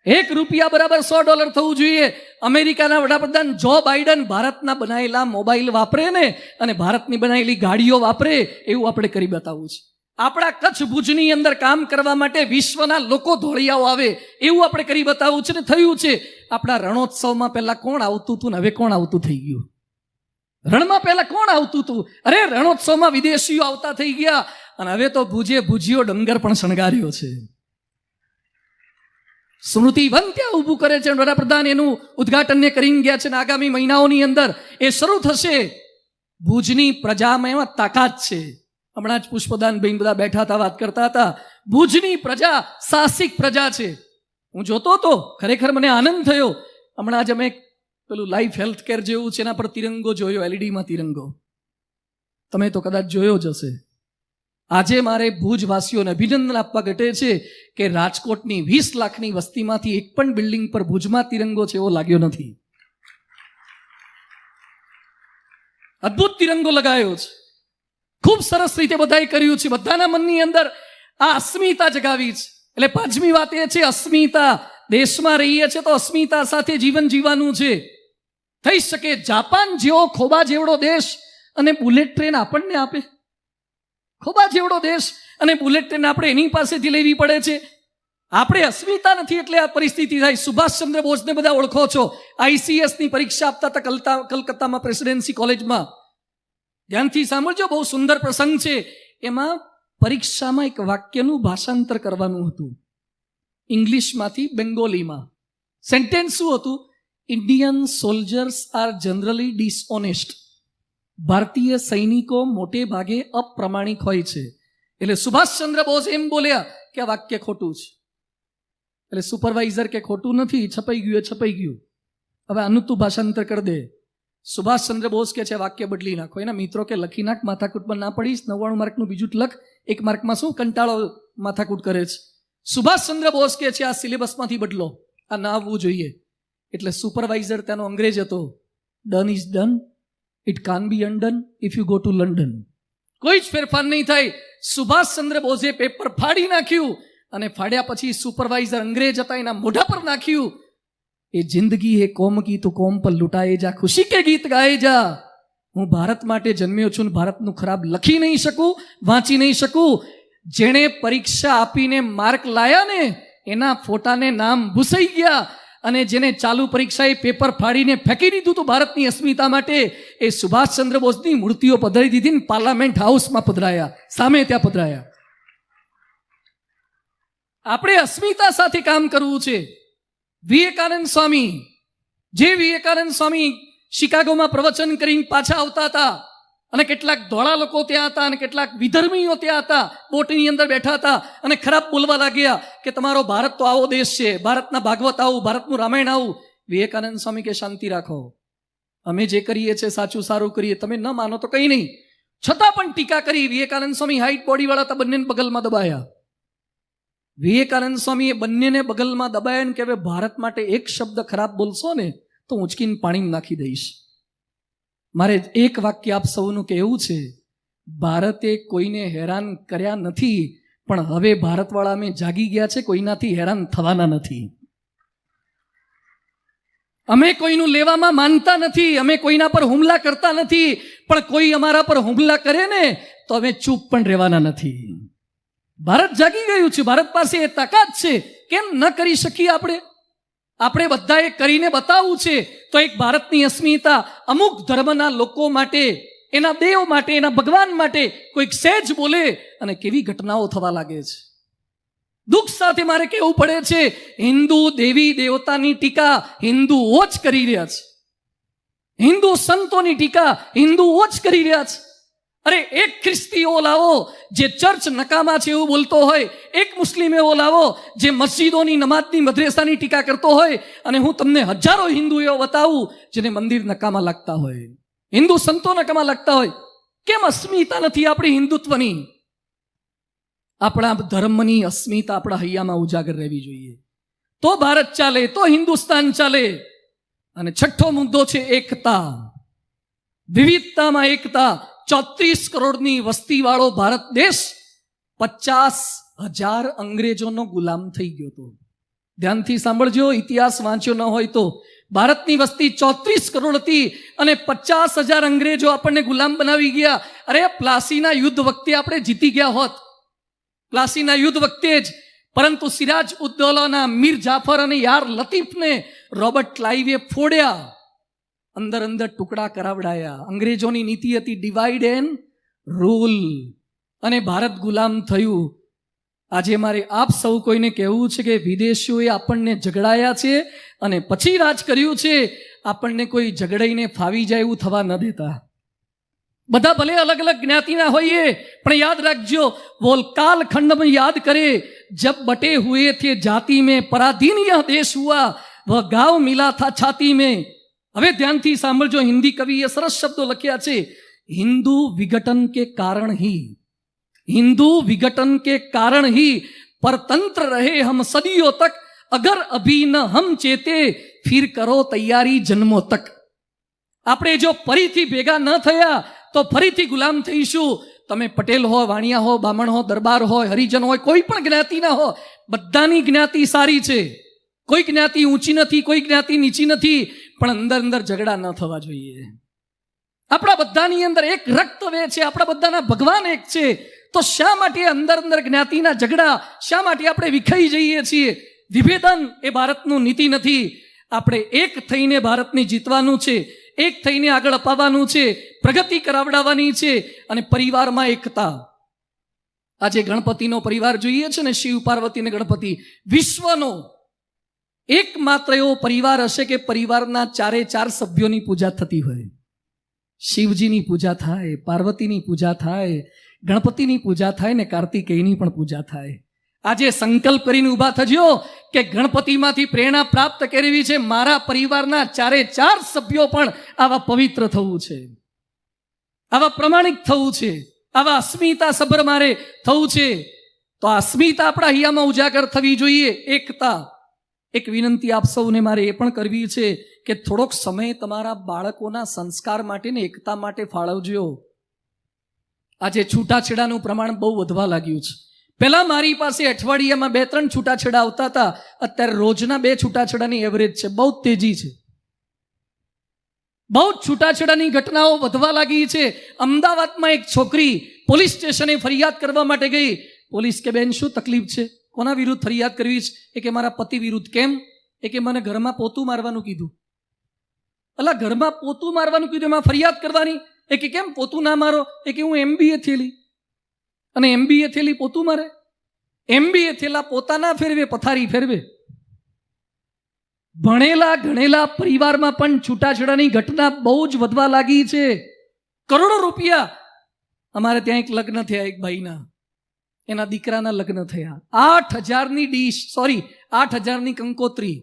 ₹1 બરાબર $100 થવું જોઈએ. અમેરિકાના વડાપ્રધાન જો બાઇડન ભારતના બનાવેલા મોબાઈલ વાપરે ને અને ભારતની બનાવેલી ગાડીઓ વાપરે એવું આપણે કરી બતાવવું છે. આપણા કચ્છ ભુજની અંદર કામ કરવા માટે વિશ્વના લોકો ધોળિયાઓ આવે એવું આપણે કરી બતાવવું છે ને થયું છે. આપણા રણોત્સવમાં પહેલા કોણ આવતું હતું ને હવે કોણ આવતું થઈ ગયું? રણમાં પહેલા કોણ આવતું હતું? અરે રણોત્સવમાં વિદેશીઓ આવતા થઈ ગયા અને હવે તો ભુજે ભુજીયો ડંગર પણ શણગાર્યો છે. સ્મૃતિવન ત્યાં ઊભું કરે છે. વડાપ્રધાન એનું ઉદ્ઘાટનને કરીને ગયા છે ને આગામી મહિનાઓની અંદર એ શરૂ થશે. ભુજની પ્રજામાં એમાં તાકાત છે. હમણાં જ પુષ્પદાનભાઈ બધા બેઠા હતા, વાત કરતા હતા. ભુજની પ્રજા સાહસિક પ્રજા છે. હું જોતો હતો, ખરેખર મને આનંદ થયો. હમણાં જ અમે પેલું લાઈફ હેલ્થ કેર જેવું છે એના પર તિરંગો જોયો, એલઈડીમાં તિરંગો. તમે તો કદાચ જોયો જ હશે. આજે મારે ભુજવાસીઓને અભિનંદન આપવા ઘટે છે કે રાજકોટની 20 લાખની વસ્તીમાંથી એક પણ બિલ્ડિંગ પર ભુજમાં તિરંગો છે એવો લાગ્યો નથી. અદ્ભુત તિરંગો લગાયો છે. ખૂબ સરસ રીતે બધાએ કર્યું છે. બધાના મનની અંદર આ અસ્મિતા જગાવી છે. એટલે પાંચમી વાત એ છે અસ્મિતા. દેશમાં રહીએ છીએ તો અસ્મિતા સાથે જીવન જીવવાનું છે. થઈ શકે જાપાન જેવો ખોબા જેવડો દેશ અને બુલેટ ટ્રેન આપણને આપે. ખોબા જેવડો દેશ અને બુલેટ ટ્રેન આપણે એની પાસેથી લેવી પડે છે. આપણે અસ્મિતા નથી એટલે આ પરિસ્થિતિ થાય. સુભાષચંદ્ર બોઝને બધા ઓળખો છો. ICSની પરીક્ષા આપતા હતા કલકત્તામાં પ્રેસિડેન્સી કોલેજમાં. ધ્યાનથી સાંભળજો, બહુ સુંદર પ્રસંગ છે. એમાં પરીક્ષામાં એક વાક્યનું ભાષાંતર કરવાનું હતું ઇંગ્લિશમાંથી બેંગોલીમાં. સેન્ટેન્સ શું હતું? Indian soldiers are generally dishonest. ભારતીય સૈનિકો મોટે ભાગે અપ્રમાણિક હોય છે. એટલે સુભાષચંદ્ર બોઝ એમ બોલ્યા કે આ વાક્ય ખોટું છે. એટલે સુપરવાઇઝર કે ખોટું નથી, છપાઈ ગયું એ છપાઈ ગયું, હવે આનું તું ભાષાંતર કરી દે. સુભાષચંદ્ર બોઝ કે છે વાક્ય બદલી નાખો. એના મિત્રો કે લખી નાખ, માથાકૂટમાં ના પડીશ. 99 માર્કનું બીજું લખ, 1 માર્કમાં શું કંટાળો માથાકૂટ કરે છે. સુભાષચંદ્ર બોઝ કે છે આ સિલેબસમાંથી બદલો, આ ના આવવું જોઈએ. એટલે સુપરવાઇઝર તેનો અંગ્રેજ હતો. Done is done, it can be undone if you go to London. કોઈ જ ફેરફાર નહીં થાય. સુભાષચંદ્ર બોઝે પેપર ફાડી નાખ્યું અને ફાડ્યા પછી સુપરવાઇઝર અંગ્રેજ હતા એના મોઢા પર નાખ્યું. એ જિંદગી હે કોમ કી તું કોમ પર લૂંટાએ જા, ખુશી કે ગીત ગાએ જા. હું ભારત માટે જન્મ્યો છું, ભારતનું ખરાબ લખી નહીં શકું, વાંચી નહીં શકું. જેણે પરીક્ષા આપીને માર્ક લાયા ને એના ફોટાને નામ ભૂસાઈ ગયા અને જેને ચાલુ પરીક્ષાએ પેપર ફાડીને ફેંકી દીધું હતું ભારતની અસ્મિતા માટે, એ સુભાષચંદ્ર બોઝની મૂર્તિઓ પધરાવી દીધી ને પાર્લામેન્ટ હાઉસમાં પધરાયા, સામે ત્યાં પધરાયા. આપણે અસ્મિતા સાથે કામ કરવું છે. વિવેકાનંદ સ્વામી, જે વિવેકાનંદ સ્વામી શિકાગોમાં પ્રવચન કરીને પાછા આવતા હતા અને કેટલાક ધોળા લોકો ત્યાં હતા અને કેટલાક વિધર્મીઓ ત્યાં હતા, બોટની અંદર બેઠા હતા અને ખરાબ બોલવા લાગ્યા કે તમારો ભારત તો આવો દેશ છે, ભારતના ભાગવત આવું, ભારતનું રામાયણ આવું. વિવેકાનંદ સ્વામી કે શાંતિ રાખો, અમે જે કરીએ છીએ સાચું સારું કરીએ, તમે ન માનો તો કંઈ નહીં. છતાં પણ ટીકા કરી. વિવેકાનંદ સ્વામી હાઈટ બોડી વાળા હતા, બંનેને બગલમાં દબાયા. વિવેકાનંદ સ્વામી એ બંનેને બગલમાં દબાયા કે હવે ભારત માટે એક શબ્દ ખરાબ બોલશો ને તો ઊંચકીને પાણીમાં નાખી દઈશ. મારે એક વાક્ય આપ સૌનું કહેવું છે, ભારતે કોઈને હેરાન કર્યા નથી, પણ હવે ભારતવાળા અમે જાગી ગયા છે, કોઈનાથી હેરાન થવાના નથી. અમે કોઈનું લેવામાં માનતા નથી, અમે કોઈના પર હુમલા કરતા નથી, પણ કોઈ અમારા પર હુમલા કરે ને તો અમે ચૂપ પણ રહેવાના નથી. ભારત જાગી ગયું છે, ભારત પાસે એ તાકાત છે. કેમ ન કરી શકીએ આપણે? આપણે બધાએ કરીને બતાવવું છે. તો એક ભારતની અસ્મિતા અમુક ધર્મના લોકો માટે, એના દેવ માટે, એના ભગવાન માટે કોઈક સહેજ બોલે અને કેવી ઘટનાઓ થવા લાગે છે. દુઃખ સાથે મારે કહેવું પડે છે, હિન્દુ દેવી દેવતાની ટીકા હિન્દુઓ જ કરી રહ્યા છે. હિન્દુ સંતોની ટીકા હિન્દુઓ જ કરી રહ્યા છે. અરે એક ખ્રિસ્તીઓ લાવો જે ચર્ચ નકામા છે એવું બોલતો હોય, એક મુસ્લિમ એવો લાવો જે મસ્જિદોની નમાજની મદ્રેસાની ટીકા કરતો હોય, અને હું તમને હજારો હિન્દુ એવો બતાવું જેને મંદિર નકામા લાગતા હોય, હિન્દુ સંતો નકામા લાગતા હોય. કેમ અસ્મિતા નથી આપણી હિન્દુત્વની? આપણા ધર્મની અસ્મિતા આપણા હૈયામાં ઉજાગર રહેવી જોઈએ. તો ભારત ચાલે, તો હિન્દુસ્તાન ચાલે. અને છઠ્ઠો મુદ્દો છે એકતા. વિવિધતામાં એકતા. 34 કરોડની વસ્તી વાળો ભારત દેશ 50,000 અંગ્રેજોનો ગુલામ થઈ ગયો હતો. ધ્યાનથી સાંભળજો, ઇતિહાસ વાંચ્યો ન હોય તો. ભારતની વસ્તી 34 કરોડ હતી અને 50,000 અંગ્રેજો આપણને ગુલામ બનાવી ગયા. અરે પ્લાસીના યુદ્ધ વખતે આપણે જીતી ગયા હોત, પ્લાસીના યુદ્ધ વખતે જ. પરંતુ સિરાજ ઉદ્દૌલાના મીર જાફર અને યાર લતીફને રોબર્ટ ક્લાઇવે ફોડ્યા, અંદર અંદર ટુકડા કરાવડાયા. અંગ્રેજોની નીતિ હતી ડિવાઈડ એન્ડ રૂલ, અને ભારત ગુલામ થયું. આજે મારે આપ સૌ કોઈને કહેવું છે કે વિદેશીઓએ આપણને ઝઘડાયા છે અને પછી રાજ કર્યું છે. આપણને કોઈ ઝઘડાઈને ફાવી જાય એવું થવા ન દેતા. બધા ભલે અલગ અલગ જ્ઞાતિના હોઈએ, પણ યાદ રાખજો, वो कालखंड में याद करे जब बटे हुए थे जाति में, पराधीन यह देश हुआ, वह गाँव मिला था छाती में. હવે ધ્યાનથી સાંભળજો, હિન્દી કવિએ સરસ શબ્દો લખ્યા છે. हिंदू विघटन के कारण ही, हिंदू विघटन के कारण ही परतंत्र रहे हम सदियों तक, अगर अभी न हम चेते फिर करो तैयारी जन्मों तक. આપણે જો ફરીથી ભેગા ન થયા તો ફરીથી ગુલામ થઈશું. તમે પટેલ હો, વાણિયા હો, બામણ હો, દરબાર હોય, હરિજન હોય, કોઈ પણ જ્ઞાતિના હો, બધાની જ્ઞાતિ સારી છે. કોઈ જ્ઞાતિ ઊંચી નથી, કોઈ જ્ઞાતિ નીચી નથી, પણ અંદર અંદર ઝઘડા ન થવા જોઈએ. આપણા બધાની અંદર એક રક્ત વે છે, આપણા બધાના ભગવાન એક છે. તો શા માટે અંદર અંદર જ્ઞાતિના ઝઘડા, શા માટે આપણે વિખાઈ જઈએ છીએ? વિભેદન એ ભારતનું નીતિ નથી. આપણે એક થઈને ભારતને જીતવાનું છે, એક થઈને આગળ અપાવવાનું છે, પ્રગતિ કરાવડાવવાની છે. અને પરિવારમાં એકતા. આજે ગણપતિનો પરિવાર જોઈએ છે ને, શિવ પાર્વતી ને ગણપતિ, વિશ્વનો એકમાત્ર એવો પરિવાર હશે કે પરિવારના 4 સભ્યોની પૂજા થતી હોય. શિવજીની પૂજા થાય, પાર્વતીની પૂજા થાય, ગણપતિની પૂજા થાય ને કાર્તિકેયની પણ પૂજા થાય. આજે સંકલ્પ કરીને ઊભા થજો કે ગણપતિમાંથી પ્રેરણા પ્રાપ્ત કરવી છે. મારા પરિવારના 4 સભ્યો પણ આવા પવિત્ર થવું છે, આવા પ્રમાણિક થવું છે, આવા અસ્મિતા સભર મારે થવું છે. તો આ અસ્મિતા આપણા હૈયામાં ઉજાગર થવી જોઈએ, એકતા. એક વિનંતી આપ સૌને મારે એ પણ કરવી છે કે થોડોક સમય તમારા બાળકોના સંસ્કાર માટે ને એકતા માટે ફાળવજો. આજે છૂટાછેડાનું પ્રમાણ બહુ વધવા લાગ્યું છે. પહેલા મારી પાસે અઠવાડિયામાં 2-3 છૂટાછેડા આવતા હતા, અત્યારે રોજના 2 છૂટાછેડાની એવરેજ છે. બહુ તેજી છે, બહુ છૂટાછેડાની ઘટનાઓ વધવા લાગી છે. અમદાવાદમાં એક છોકરી પોલીસ સ્ટેશને ફરિયાદ કરવા માટે ગઈ. પોલીસ કે બેન શું તકલીફ છે, કોના વિરુદ્ધ ફરિયાદ કરવી છે? એ કે મારા પતિ વિરુદ્ધ. કેમ? એ કે મને ઘરમાં પોતું મારવાનું કીધું. અલા, ઘરમાં પોતું મારવાનું કીધું, એમાં ફરિયાદ કરવાની? એ કે કેમ પોતું ના મારો? એ કે હું MBA થયેલી, અને MBA થયેલી પોતું મારે? MBA થયેલા પોતાના ફેરવે, પથારી ફેરવે. ભણેલા ગણેલા પરિવારમાં પણ છૂટાછેડાની ઘટના બહુ જ વધવા લાગી છે. કરોડો રૂપિયા. અમારે ત્યાં એક લગ્ન થયા, એક ભાઈના, એના દીકરાના લગ્ન થયા. 8,000ની ડીશ, 8,000ની કંકોત્રી,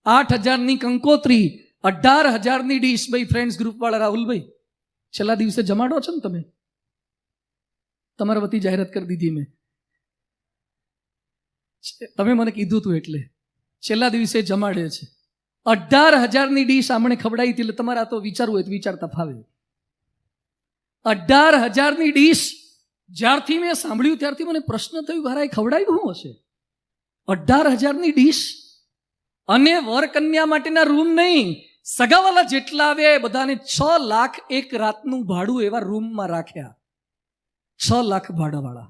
8,000ની કંકોત્રી, 18,000ની ડીશ. ભાઈ ફ્રેન્ડ્સ ગ્રુપ વાળા રાહુલભાઈ, છેલ્લા દિવસે જમાડો છો ને તમે, તમારા વતી જાહેરાત કરી દીધી મેં, તમે મને કીધું હતું એટલે છેલ્લા દિવસે જમાડે છે. 18,000ની ડીશ આમણે ખવડાવી હતી. એટલે તમારે આ તો વિચારવું હોય તો વિચારતા ફાવે. 18,000ની ડીશ. જ્યારથી મેં સાંભળ્યું ત્યારથી મને પ્રશ્ન થયો, ભાઈ ખવડાવ્યું શું હશે? 18,000ની ડીશ. અને વર કન્યા માટેના રૂમ નહીં, સગાવાલા જેટલા આવે બધાને 6 લાખ એક રાતનું ભાડું એવા રૂમમાં રાખ્યા. 6 લાખ ભાડાવાળા.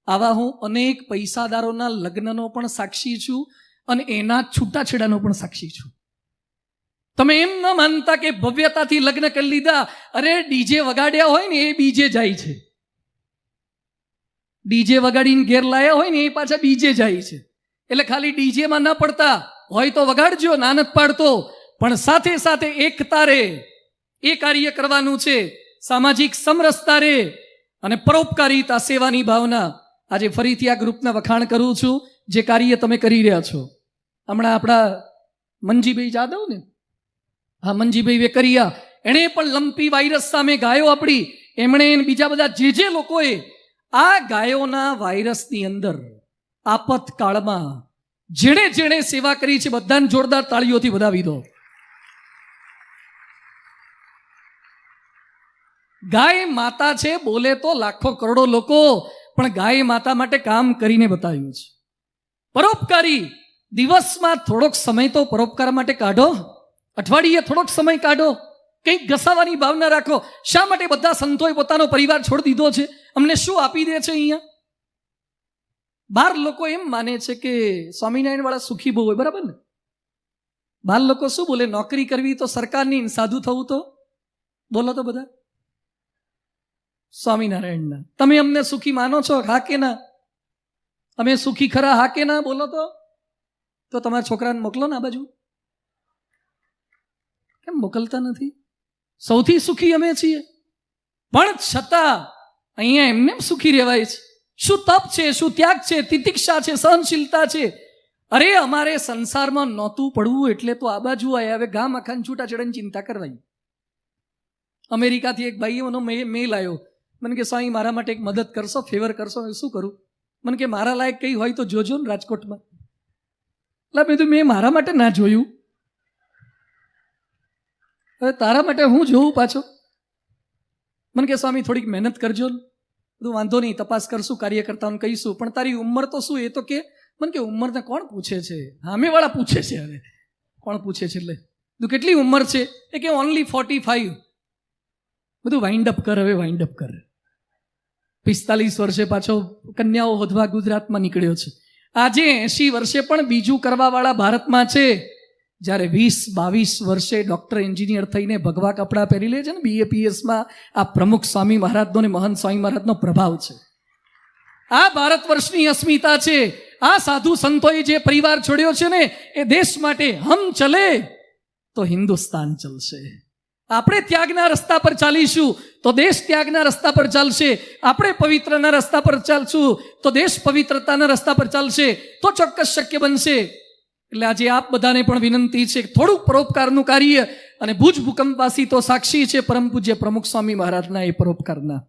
આવા હું અનેક પૈસાદારોના લગ્નનો પણ સાક્ષી છું અને એના છૂટાછેડાનો પણ સાક્ષી છું. તમે એમ ન માનતા કે ભવ્યતાથી લગ્ન કરી લીધા. અરે ડીજે વગાડ્યા હોય ને એ બીજે જાય છે, ડીજે વગાડીને ઘેર લાયા હોય ને એ પાછા બીજે જાય છે. એટલે ખાલી ડીજેમાં ન પડતા હોય તો વગાડજો, ના નથી પાડતો, પણ સાથે સાથે એકતા રે, એ કાર્ય કરવાનું છે. સામાજિક સમરસતા રે અને પરોપકારિતા, સેવાની ભાવના. આજે ફરીથી આ ગ્રુપના વખાણ કરું છું, જે કાર્ય તમે કરી રહ્યા છો. હમણાં આપણા મંજીભાઈ જાદવ ને, હા મંજીભાઈ વેકરિયા, એણે પણ લંપી વાયરસ સામે ગાયો આપણી, એમણે બીજા બધા જે લોકોએ આ ગાયોના વાયરસની અંદર આપતકાળમાં જેણે જેણે સેવા કરી છે, બધાને જોરદાર તાળીઓથી વધાવી દો. ગાય માતા છે, બોલે તો લાખો કરોડો લોકો, પણ ગાય માતા માટે કામ કરીને બતાવ્યું છે. પરોપકારી, દિવસમાં થોડોક સમય તો પરોપકાર માટે કાઢો, અઠવાડિયે થોડોક સમય કાઢો, કંઈક ઘસાવાની ભાવના રાખો. શા માટે બધા સંતોએ પોતાનો પરિવાર છોડી દીધો છે? અમને શું આપી દે છે અહીંયા? બાર લોકો એમ માને છે કે સ્વામિનારાયણ વાળા સુખી બહુ હોય, બરાબર ને? બાર લોકો શું બોલે? નોકરી કરવી તો સરકારની, સાધુ થવું તો? બોલો તો બધા સ્વામિનારાયણના. તમે અમને સુખી માનો છો? હા કે ના? અમે સુખી ખરા? હા કે ના? બોલો તો તમારા છોકરાને મોકલો ને આ બાજુ. કેમ મોકલતા નથી? સૌથી સુખી અમે છીએ, પણ છતાં અહીંયા એમને સુખી રહેવાય છે. શું તપ છે, શું ત્યાગ છે, તિતિક્ષા છે, સહનશીલતા છે. અરે અમારે સંસારમાં નહોતું પડવું એટલે તો આ બાજુ આવ્યા. હવે ગામ આખાને છૂટાછેડાની ચિંતા કરવાય. અમેરિકાથી એક ભાઈઓનો મેલ આવ્યો. મને કે સ્વામી મારા માટે એક મદદ કરશો, ફેવર કરશો? શું કરું? મને કે મારા લાયક કંઈ હોય તો જોજો ને રાજકોટમાં. એટલે મેં મારા માટે ના જોયું, હવે તારા માટે હું જોઉં પાછો? મને કે સ્વામી થોડીક મહેનત કરજો ને. બધું વાંધો નહીં, તપાસ કરશું, કાર્યકર્તાઓને કહીશું, પણ તારી ઉંમર તો શું? એ તો કે. મને કે ઉંમરને કોણ પૂછે છે? સામેવાળા પૂછે છે. હવે કોણ પૂછે છે? એટલે તું કેટલી ઉંમર છે? એ કે ઓનલી 45. બધું વાઇન્ડ અપ કર, હવે વાઇન્ડ અપ કર. 45 વર્ષે પાછો કન્યાઓ હોધવા ગુજરાતમાં નીકળ્યો છે. આજે 80 વર્ષે પણ બીજું કરવાવાળા ભારતમાં છે. જ્યારે 20-22 વર્ષે ડોક્ટર એન્જિનિયર થઈને ભગવા કપડાં પહેરી લે છે ને BAPSમાં, આ પ્રમુખ સ્વામી મહારાજનો ને મહંત સ્વામી મહારાજનો પ્રભાવ છે. આ ભારત વર્ષની અસ્મિતા છે. આ સાધુ સંતોએ જે પરિવાર છોડ્યો છે ને, એ દેશ માટે હમ ચલે તો હિન્દુસ્તાન ચલશે. આપણે ત્યાગના રસ્તા પર ચાલીશું તો દેશ ત્યાગના રસ્તા પર ચાલશે. આપણે પવિત્રના રસ્તા પર ચાલશું તો દેશ પવિત્રતાના રસ્તા પર ચાલશે. તો ચોક્કસ શક્ય બનશે. એટલે આજે આપ બધાને પણ વિનંતી છે કે થોડુંક પરોપકારનું કાર્ય, અને ભુજ ભૂકંપવાસી તો સાક્ષી છે પરમ પૂજ્ય પ્રમુખ સ્વામી મહારાજના એ પરોપકારના.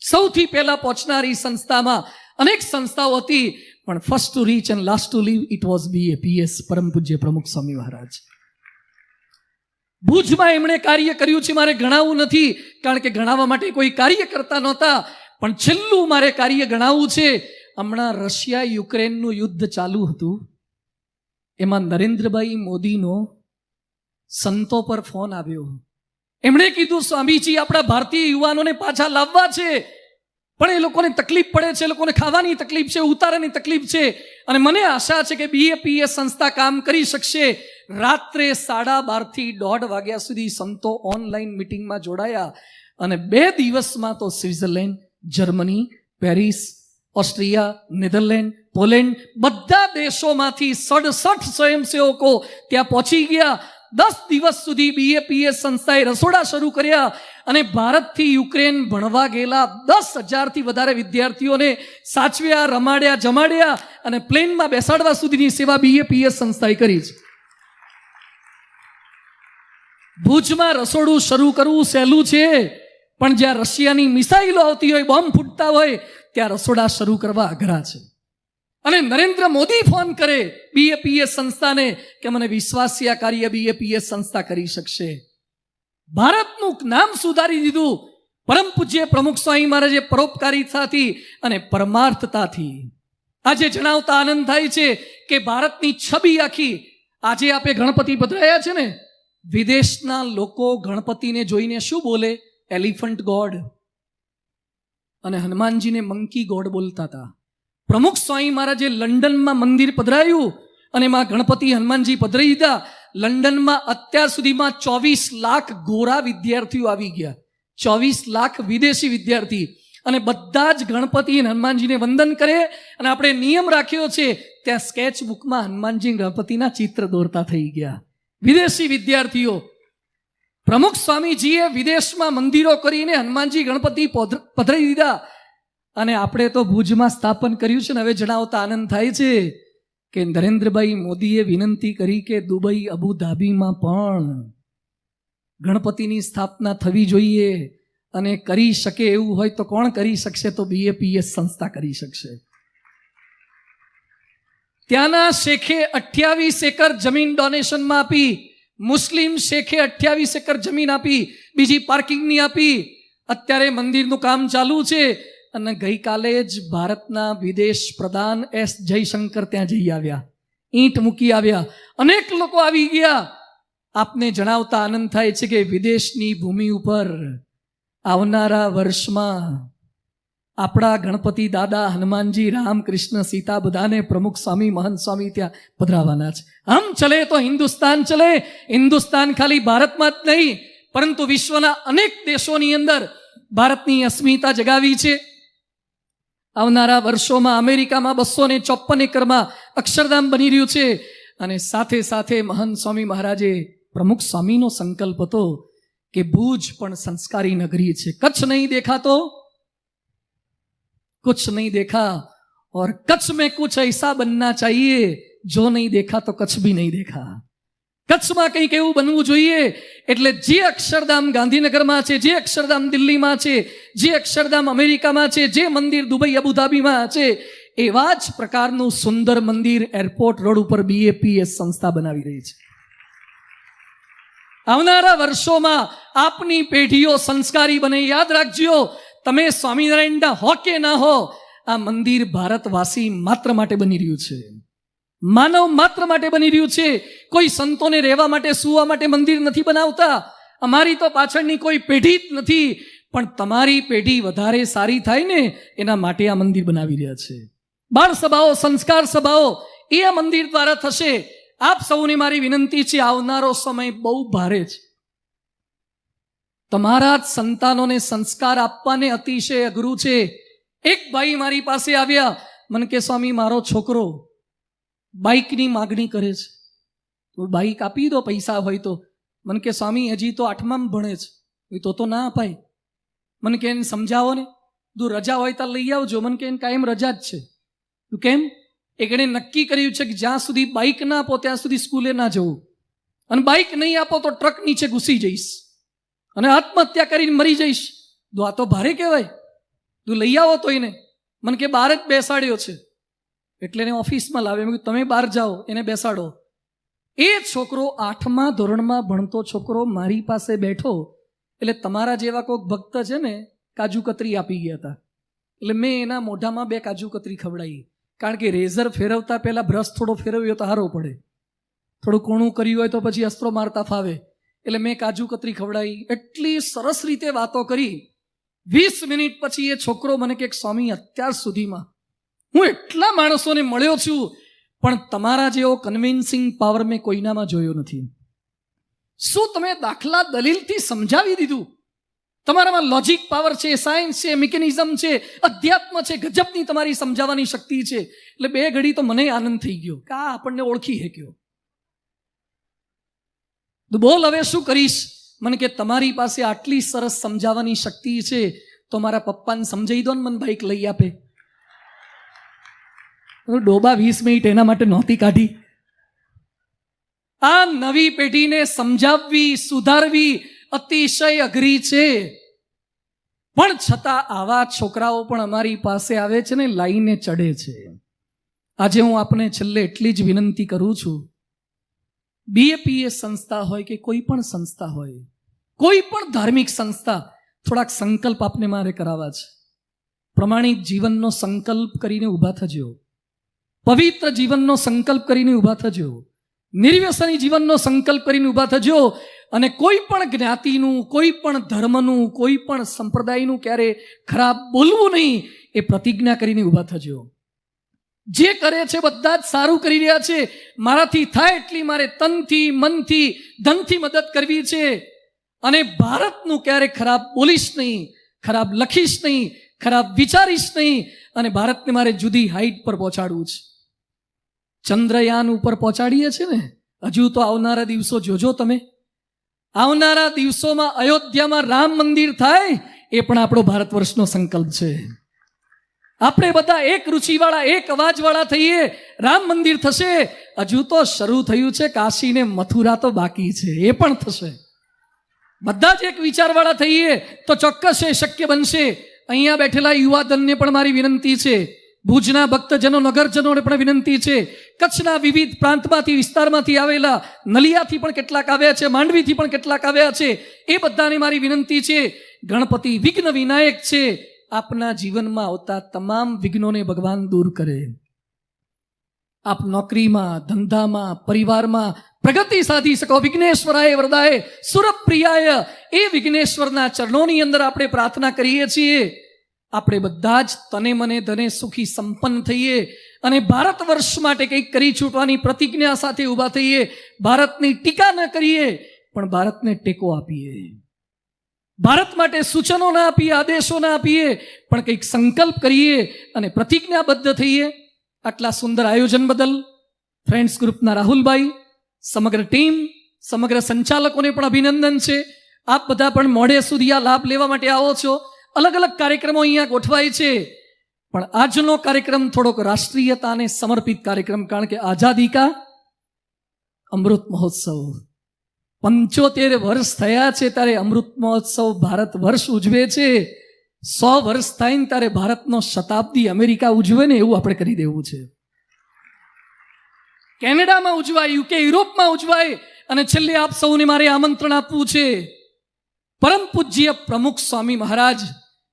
સૌથી પહેલા પહોંચનારી સંસ્થામાં અનેક સંસ્થાઓ હતી, પણ first to reach and last to leave it was BAPS, પરમ પૂજ્ય પ્રમુખ સ્વામી મહારાજ. ભુજમાં એમણે કાર્ય કર્યું છે. મારે ગણાવવું નથી, કારણ કે ગણાવવા માટે કોઈ કાર્ય કરતા નહોતા, પણ છેલ્લું મારે કાર્ય ગણાવવું છે. હમણાં રશિયા યુક્રેનનું યુદ્ધ ચાલુ હતું, એમાં નરેન્દ્રભાઈ મોદીનો સંતો પર ફોન આવ્યો. એમણે કીધું સ્વામીજી આપણા ભારતીય યુવાનોને પાછા લાવવા છે, પણ એ લોકોને તકલીફ પડે છે, એ લોકોને ખાવાની તકલીફ છે, ઉતારાની તકલીફ છે, અને મને આશા છે કે BAPS સંસ્થા કામ કરી શકશે. રાત્રે 12:30 થી 1:30 વાગ્યા સુધી સંતો ઓનલાઈન મિટિંગમાં જોડાયા, અને 2 દિવસમાં તો Switzerland, Germany, Paris, Austria, Netherland, Poland, બધા દેશોમાંથી 67 સ્વયંસેવકો ત્યાં પહોંચી ગયા. 10 દિવસ સુધી BAPS સંસ્થાએ રસોડા શરૂ કર્યા, અને ભારતથી યુક્રેન ભણવા ગયેલા 10,000થી વધારે વિદ્યાર્થીઓને સાચવ્યા, રમાડ્યા, જમાડ્યા, અને પ્લેનમાં બેસાડવા સુધીની સેવા BAPS સંસ્થાએ કરી છે. ભુજમાં રસોડું શરૂ કરવું સહેલું છે, પણ જ્યાં રશિયાની મિસાઇલો આવતી હોય, બોમ્બ ફૂટતા હોય, ત્યાં રસોડા શરૂ કરવા અઘરા છે. અને નરેન્દ્ર મોદી ફોન કરે BAPS સંસ્થાને કે મને વિશ્વાસ છે આ કાર્ય BAPS સંસ્થા કરી શકશે. ભારતનું નામ સુધારી દીધું પરમ પૂજ્ય પ્રમુખ સ્વામી મહારાજે પરોપકારિતાથી અને પરમાર્થતાથી. આજે જણાવતા આનંદ થાય છે કે ભારતની છબી આખી, આજે આપે ગણપતિ પધરાયા છે ને, વિદેશના લોકો ગણપતિને જોઈને શું બોલે? Elephant God. અને હનુમાનજીને મંકી ગોડ બોલતા હતા. પ્રમુખ સ્વામી મહારાજે લંડનમાં મંદિર પધરાયું, અને એમાં ગણપતિ હનુમાનજી પધરાઈ દીધા. લંડનમાં અત્યાર સુધીમાં 24 લાખ ગોરા વિદ્યાર્થીઓ આવી ગયા, 24 લાખ વિદેશી વિદ્યાર્થી, અને બધા જ ગણપતિ અને હનુમાનજીને વંદન કરે. અને આપણે નિયમ રાખ્યો છે, ત્યાં સ્કેચ બુકમાં હનુમાનજી ગણપતિના ચિત્ર દોરતા થઈ ગયા વિદેશી વિદ્યાર્થીઓ. પ્રમુખ સ્વામીજીએ વિદેશમાં મંદિરો કરીને હનુમાનજી ગણપતિ પધરાઈ દીધા, અને આપણે તો ભુજમાં સ્થાપન કર્યું છે ને. હવે જણાવતા આનંદ થાય છે કે નરેન્દ્રભાઈ મોદીએ વિનંતી કરી કે દુબઈ, અબુધાબીમાં પણ ગણપતિની સ્થાપના થવી જોઈએ, અને કરી શકે એવું હોય તો કોણ કરી શકશે? તો BAPS સંસ્થા કરી શકશે. ત્યાંના શેખે 28 એકર જમીન ડોનેશનમાં આપી, મુસ્લિમ શેખે 28 એકર જમીન આપી, બીજી પાર્કિંગની આપી. અત્યારે મંદિરનું કામ ચાલુ છે, અને ગઈકાલે જ ભારતના વિદેશ પ્રધાન S. જયશંકર ત્યાં જઈ આવ્યા. ઈંટ મૂકી આવ્યા, અનેક લોકો આવી ગયા. આપને જણાવતા આનંદ થાય છે કે વિદેશની ભૂમિ ઉપર આવનારા વર્ષમાં આપણા ગણપતિ દાદા, હનુમાનજી, રામ, કૃષ્ણ, સીતા બધાને પ્રમુખ સ્વામી, મહંત સ્વામી ત્યાં પધરાવાના છે. હમ ચલે તો હિન્દુસ્તાન ચલે. હિન્દુસ્તાન ખાલી ભારતમાં જ નહીં પરંતુ વિશ્વના અનેક દેશોની અંદર ભારતની અસ્મિતા જગાવી છે. આવનારા વર્ષોમાં અમેરિકામાં 254 એકરમાં અક્ષરધામ બની રહ્યું છે. અને સાથે સાથે મહંત સ્વામી મહારાજે પ્રમુખ સ્વામીનો સંકલ્પ હતો કે ભુજ પણ સંસ્કારી નગરી છે. કચ્છ નહીં દેખા તો कुछ नहीं देखा और कच्छ में कुछ ऐसा बनना चाहिए जो नहीं देखा तो कच्छ भी नहीं देखा. કચ્છમાં કંઈક એવું બનવું જોઈએ. એટલે જે અક્ષરધામ ગાંધીનગરમાં છે, જે અક્ષરધામ દિલ્હીમાં છે, જે અક્ષરધામ અમેરિકામાં છે, જે મંદિર દુબઈ અબુધાબીમાં છે, એવા જ પ્રકારનું સુંદર મંદિર એરપોર્ટ રોડ ઉપર BAPS સંસ્થા બનાવી રહી છે. આવનારા વર્ષોમાં આપની પેઢીઓ સંસ્કારી બને. યાદ રાખજો, તમે સ્વામિનારાયણના હો કે ના હો, આ મંદિર ભારતવાસી માત્ર માટે બની રહ્યું છે, માનવ માત્ર માટે બની રહ્યું છે. કોઈ સંતોને રહેવા માટે, સુવા માટે મંદિર નથી બનાવતા. અમારી તો પાછળની કોઈ પેઢી જ નથી, પણ તમારી પેઢી વધારે સારી થાય ને એના માટે આ મંદિર બનાવી રહ્યા છે. બાળ સભાઓ, સંસ્કાર સભાઓ એ આ મંદિર દ્વારા થશે. આપ સૌને મારી વિનંતી છે, આવનારો સમય બહુ ભારે છે. તમારા જ સંતાનોને સંસ્કાર આપવાને અતિશય અઘરું છે. એક ભાઈ મારી પાસે આવ્યા, મને કે સ્વામી મારો છોકરો બાઇકની માગણી કરે છે, તો બાઇક આપી દો પૈસા હોય તો. મને કે સ્વામી હજી તો 8માં ભણે છે, તો ના અપાય. મને કે એને સમજાવો ને, તું રજા હોય તો લઈ આવજો. મને કે એને કાયમ રજા જ છે. તું કેમ? એકણે નક્કી કર્યું છે કે જ્યાં સુધી બાઇક ના આપો ત્યાં સુધી સ્કૂલે ના જવું, અને બાઇક નહીં આપો તો ટ્રક નીચે ઘૂસી જઈશ અને આત્મહત્યા કરીને મરી જઈશ. આ તો ભારે કહેવાય. તું લઈ આવો તો એને. મને કે બહાર જ બેસાડ્યો છે, એટલે એને ઓફિસમાં લાવે. મેં કીધું તમે બહાર જાઓ, એને બેસાડો. એ છોકરો 8મા ધોરણમાં ભણતો છોકરો મારી પાસે બેઠો. એટલે તમારા જેવા કોઈક ભક્ત છે ને, કાજુ કતરી આપી ગયા હતા. એટલે મેં એના મોઢામાં 2 કાજુ કતરી ખવડાવી. કારણ કે રેઝર ફેરવતા પહેલા બ્રશ થોડો ફેરવ્યો તો સારો પડે, થોડું કોણું કર્યું હોય તો પછી અસ્ત્રો મારતા ફાવે. એટલે મેં કાજુ કતરી ખવડાવી. એટલી સરસ રીતે વાતો કરી. 20 મિનિટ પછી એ છોકરો મને કે સ્વામી અત્યાર સુધીમાં હું એટલા માણસોને મળ્યો છું, પણ તમારા જેવો કન્વિન્સિંગ પાવર મેં કોઈનામાં જોયો નથી. શું તમે દાખલા દલીલથી સમજાવી દીધું. તમારામાં લોજિક પાવર છે, સાયન્સ છે, મિકેનિઝમ છે, અધ્યાત્મ છે, ગજબની તમારી સમજાવવાની શક્તિ છે. એટલે 2 ઘડી તો મને આનંદ થઈ ગયો કે આ આપણને ઓળખી શક્યો. તો બોલ હવે શું કરીશ? મને કે તમારી પાસે આટલી સરસ સમજાવવાની શક્તિ છે તો મારા પપ્પાને સમજાવી દો ને, મને બાઇક લઈ આપે. ડોબા 20 મિનિટ એના માટે નહોતી કાઢી. આ નવી પેઢીને સમજાવવી, સુધારવી અતિશય અઘરી છે. પણ છતાં આવા છોકરાઓ પણ અમારી પાસે આવે છે ને, લાઈને ચડે છે. આજે હું આપને છેલ્લે એટલી જ વિનંતી કરું છું, BAPS સંસ્થા હોય કે કોઈ પણ સંસ્થા હોય, કોઈ પણ ધાર્મિક સંસ્થા, થોડાક સંકલ્પ આપને મારે કરાવવા છે. પ્રમાણિક જીવનનો સંકલ્પ કરીને ઊભા થજો. પવિત્ર જીવનનો સંકલ્પ કરીને ઊભા થજો. નિર્વ્યસની જીવનનો સંકલ્પ કરીને ઊભા થજો. અને કોઈ પણ જ્ઞાતિનું, કોઈ પણ ધર્મનું, કોઈ પણ સંપ્રદાયનું ક્યારે ખરાબ બોલવું નહીં, એ પ્રતિજ્ઞા કરીને ઊભા થજો. જે કરે છે બધા જ સારું કરી રહ્યા છે. મારાથી થાય એટલી મારે તનથી, મનથી, ધનથી મદદ કરવી છે. અને ભારતનું ક્યારે ખરાબ બોલીશ નહીં, ખરાબ લખીશ નહીં, ખરાબ વિચારીશ નહીં. અને ભારતને મારે જુદી હાઈટ પર પહોંચાડવું છે. ચંદ્રયાન ઉપર પહોંચાડીએ છીએ ને, હજુ તો આવનારા દિવસો જોજો તમે. આવનારા દિવસોમાં અયોધ્યામાં રામ મંદિર થાય, એ પણ આપણો ભારત વર્ષનો સંકલ્પ છે. આપણે બધા એક રુચિવાળા, એક અવાજવાળા થઈએ, રામ મંદિર થશે. હજુ તો શરૂ થયું છે, કાશી ને મથુરા તો બાકી છે, એ પણ થશે. બધા જ એક વિચારવાળા થઈએ તો ચોક્કસ એ શક્ય બનશે. અહીંયા બેઠેલા યુવાધનને પણ મારી વિનંતી છે, ભુજના ભક્તજનો, નગરજનોને પણ વિનંતી છે, કચ્છના વિવિધ પ્રાંતમાંથી, વિસ્તારમાંથી આવેલા, નલિયાથી પણ કેટલાક આવ્યા છે, માંડવીથી પણ કેટલાક આવ્યા છે, એ બધાને મારી વિનંતી છે, ગણપતિ વિઘ્ન વિનાયક છે. આપના જીવનમાં આવતા તમામ વિઘ્નોને ભગવાન દૂર કરે. આપ નોકરીમાં, ધંધામાં, પરિવારમાં પ્રગતિ સાધી શકો. વિઘ્નેશ્વરાય વરદાય સુરપ્રિયાય, એ વિઘ્નેશ્વરના ચરણોની અંદર આપણે પ્રાર્થના કરીએ છીએ. આપણે બધા જ તને મને ધને સુખી સંપન્ન થઈએ અને ભારત વર્ષ માટે કંઈક કરી છૂટવાની પ્રતિજ્ઞા સાથે ઊભા થઈએ. ભારતની ટીકા ન કરીએ, પણ ભારતને ટેકો આપીએ. ભારત માટે સૂચનો ના આપીએ, આદેશો ના આપીએ, પણ કંઈક સંકલ્પ કરીએ અને પ્રતિજ્ઞાબદ્ધ થઈએ. આટલા સુંદર આયોજન બદલ ફ્રેન્ડ્સ ગ્રુપના રાહુલભાઈ, સમગ્ર ટીમ, સમગ્ર સંચાલકોને પણ અભિનંદન છે. આપ બધા પણ મોડે સુધી આ લાભ લેવા માટે આવો છો. અલગ અલગ કાર્યક્રમો અહીંયા ગોઠવાય છે, પણ આજનો કાર્યક્રમ થોડોક રાષ્ટ્રીયતાને સમર્પિત કાર્યક્રમ, કારણ કે આઝાદી કા અમૃત મહોત્સવ 75 વર્ષ થયા છે ત્યારે અમૃત મહોત્સવ ભારત વર્ષ ઉજવે છે. 100 વર્ષ થાય ને ત્યારે ભારતનો શતાબ્દી અમેરિકા ઉજવે ને એવું આપણે કરી દેવું છે. કેનેડામાં ઉજવાય, યુકે, યુરોપમાં ઉજવાય. અને છેલ્લે આપ સૌને મારે આમંત્રણ આપવું છે. પરમ પૂજ્ય પ્રમુખ સ્વામી મહારાજ,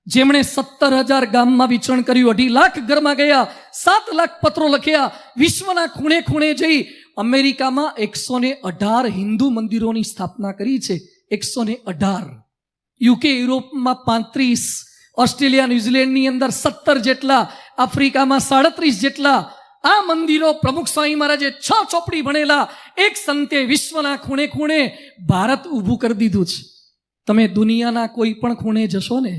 જેમણે 17,000 ગામમાં વિચરણ કર્યું, 2.5 લાખ ઘરમાં ગયા, 7 લાખ પત્રો લખ્યા, વિશ્વના ખૂણે ખૂણે જઈ અમેરિકામાં 118 હિન્દુ મંદિરોની સ્થાપના કરી છે. 118. યુકે, યુરોપમાં 35, ઓસ્ટ્રેલિયા, ન્યુઝીલેન્ડની અંદર 17 જેટલા, આફ્રિકામાં 37 જેટલા આ મંદિરો પ્રમુખ સ્વામી મહારાજે 6 ચોપડી ભણેલા એક સંતે વિશ્વના ખૂણે ખૂણે ભારત ઊભું કરી દીધું છે. તમે દુનિયાના કોઈ પણ ખૂણે જશો ને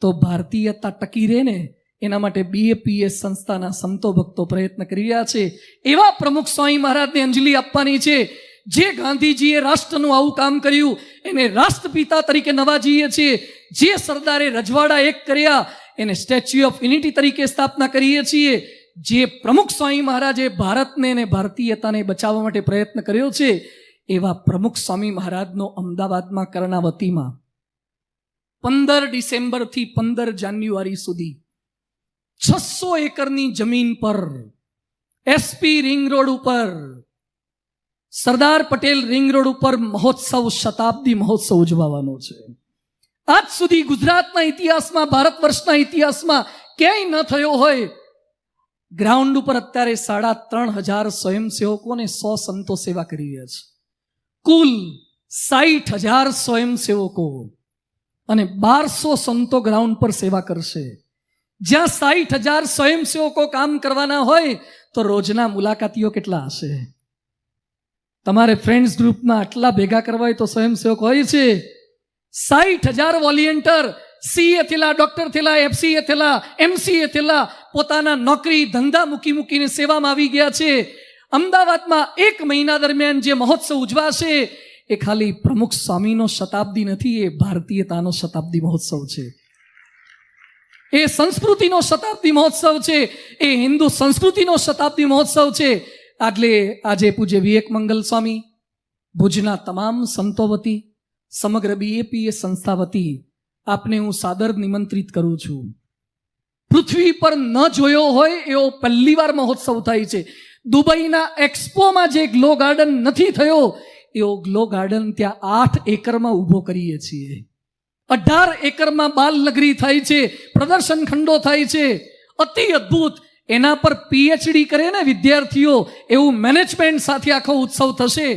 તો ભારતીયતા ટકી રહે ને, એના માટે BAPS સંસ્થાના સંતો ભક્તો પ્રયત્ન કરી રહ્યા છે. એવા પ્રમુખ સ્વામી મહારાજને અંજલિ આપવાની છે. જે ગાંધીજીએ રાષ્ટ્રનું આવું કામ કર્યું એને રાષ્ટ્રપિતા તરીકે નવાજીએ છીએ. જે સરદારે રજવાડા એક કર્યા એને સ્ટેચ્યુ ઓફ યુનિટી તરીકે સ્થાપના કરીએ છીએ. જે પ્રમુખ સ્વામી મહારાજે ભારતને અને ભારતીયતાને બચાવવા માટે પ્રયત્ન કર્યો છે, એવા પ્રમુખ સ્વામી મહારાજનો અમદાવાદમાં કર્ણાવતીમાં 15 ડિસેમ્બરથી 15 જાન્યુઆરી સુધી 600 એકરની જમીન પર SP રિંગ રોડ ઉપર, સરદાર પટેલ રિંગ રોડ ઉપર મહોત્સવ, શતાબ્દી મહોત્સવ ઉજવવાનો છે. આજ સુધી ગુજરાતના ઇતિહાસમાં, ભારત વર્ષના ઇતિહાસમાં ક્યાંય ન થયો હોય. ગ્રાઉન્ડ ઉપર અત્યારે 3,500 સ્વયંસેવકો અને 100 સંતો સેવા કરી રહ્યા છે. કુલ 60,000 સ્વયંસેવકો અને 1200 સંતો ગ્રાઉન્ડ પર સેવા કરશે. જ્યાં 60,000 સ્વયંસેવકો કામ કરવાના હોય તો રોજના મુલાકાતીઓ કેટલા હશે? તમારે ફ્રેન્ડ્સ ગ્રુપમાં આટલા ભેગા કરવા હોય તો સ્વયંસેવક હોય છે. 60,000 વોલિયન્ટર, CA થયેલા, ડોક્ટર થયેલા, FCA થયેલા, MCA થયેલા, પોતાના નોકરી ધંધા મૂકીને સેવામાં આવી ગયા છે. અમદાવાદમાં 1 મહિના દરમિયાન જે મહોત્સવ ઉજવાશે એ ખાલી પ્રમુખ સ્વામીનો શતાબ્દી નથી, એ ભારતીયતાનો શતાબ્દી મહોત્સવ છે. એ સંસ્કૃતિનો શતાબ્દી મહોત્સવ છે. એ હિન્દુ સંસ્કૃતિનો શતાબ્દી મહોત્સવ છે. આજે પૂજ્ય વિવેક મંગલ સ્વામી, ભુજના તમામ સંતો વતી, સમગ્ર BAPS સંસ્થા વતી આપને હું સાદર નિમંત્રિત કરું છું. પૃથ્વી પર ન જોયો હોય એવો પહેલી વાર મહોત્સવ થાય છે. દુબઈના એક્સપોમાં જે ગ્લો ગાર્ડન નથી થયો એવો ગ્લો ગાર્ડન ત્યાં 8 એકરમાં ઊભો કરીએ છીએ. 18 એકરમાં બાલ નગરી થાય છે, પ્રદર્શન ખંડો થાય છે, અતિ અદ્ભુત. એના પર PhD કરે ને વિદ્યાર્થીઓ, એવું મેનેજમેન્ટ સાથે આખો ઉત્સવ થશે.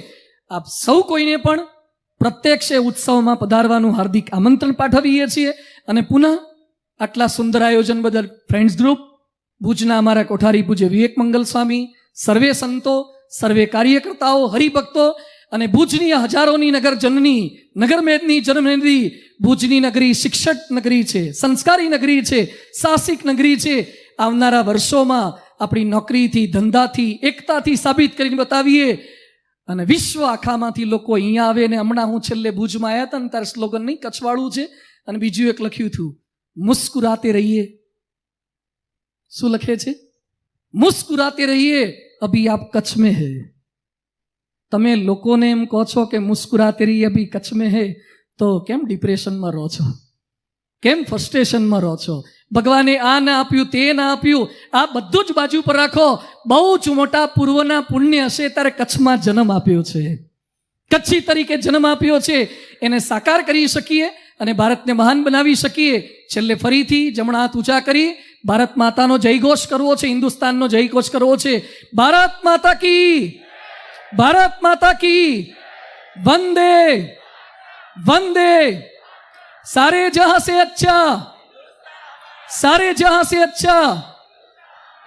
આપ સૌ કોઈને પણ પ્રત્યક્ષ ઉત્સવમાં પધારવાનું હાર્દિક આમંત્રણ પાઠવીએ છીએ. અને પુનઃ આટલા સુંદર આયોજન બદલ ફ્રેન્ડ્સ ગ્રુપ, ભુજના અમારા કોઠારી પૂજ્ય વિવેક મંગલ સ્વામી, સર્વે સંતો, સર્વે કાર્યકર્તાઓ, હરિભક્તો અને ભુજની હજારોની નગર જનની, નગરમેદની જન્મનિધિ, ભુજની નગરી શિક્ષક નગરી છે, સંસ્કારી નગરી છે, સાહસિક નગરી છે. આવનારા વર્ષોમાં આપણી નોકરીથી, ધંધાથી, એકતાથી સાબિત કરીને બતાવીએ અને વિશ્વ આખામાંથી લોકો અહીંયા આવે. ને હમણાં હું છેલ્લે ભુજમાં આવ્યા હતા ને ત્યારે સ્લોગન નહીં, કચ્છવાળું છે અને બીજું એક લખ્યું હતું, મુસ્કુરાતે રહીએ. શું લખે છે? મુસ્કુરાતે રહીએ, અભી આપ કચ્છ में है. તમે લોકોને એમ કહો છો કે મુસ્કુરાતે રહીએ અભી કચ્છ में है, તો કેમ ડિપ્રેશનમાં રહો છો? કેમ ફ્રસ્ટ્રેશનમાં રહો છો? ભગવાને આ ના આપ્યું, તે ના આપ્યું, આ બધું જ બાજુ પર રાખો. બહુ જ મોટા પૂર્વના પુણ્ય હશે ત્યારે કચ્છમાં જન્મ આપ્યો છે, કચ્છી તરીકે જન્મ આપ્યો છે. એને સાકાર કરી શકીએ અને ભારતને મહાન બનાવી શકીએ. છેલ્લે ફરીથી જમણા હાથ ઊંચા કરી ભારત માતાનો જયઘોષ કરવો છે, હિન્દુસ્તાનનો જયઘોષ કરવો છે. ભારત માતા કી, ભારત માતા કી, વંદે વંદે. સારે જહાં સે અચ્છા, સારે જહાં સે અચ્છા.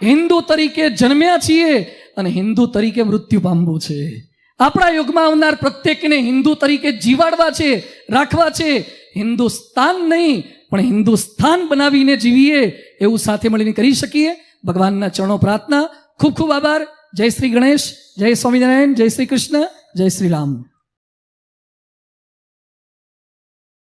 હિન્દુ તરીકે જન્મ્યા છીએ અને હિન્દુ તરીકે મૃત્યુ પામવું છે. આપણા યુગમાં આવનાર પ્રત્યેકને હિન્દુ તરીકે જીવાડવા છે, રાખવા છે. હિન્દુસ્તાન નહીં પણ હિન્દુસ્તાન બનાવીને જીવીએ એવું સાથે મળીને કરી શકીએ. ભગવાનના ચરણો પ્રાર્થના. ખૂબ ખૂબ આભાર. જય શ્રી ગણેશ, જય સ્વામિનારાયણ, જય શ્રી કૃષ્ણ, જય શ્રી રામ.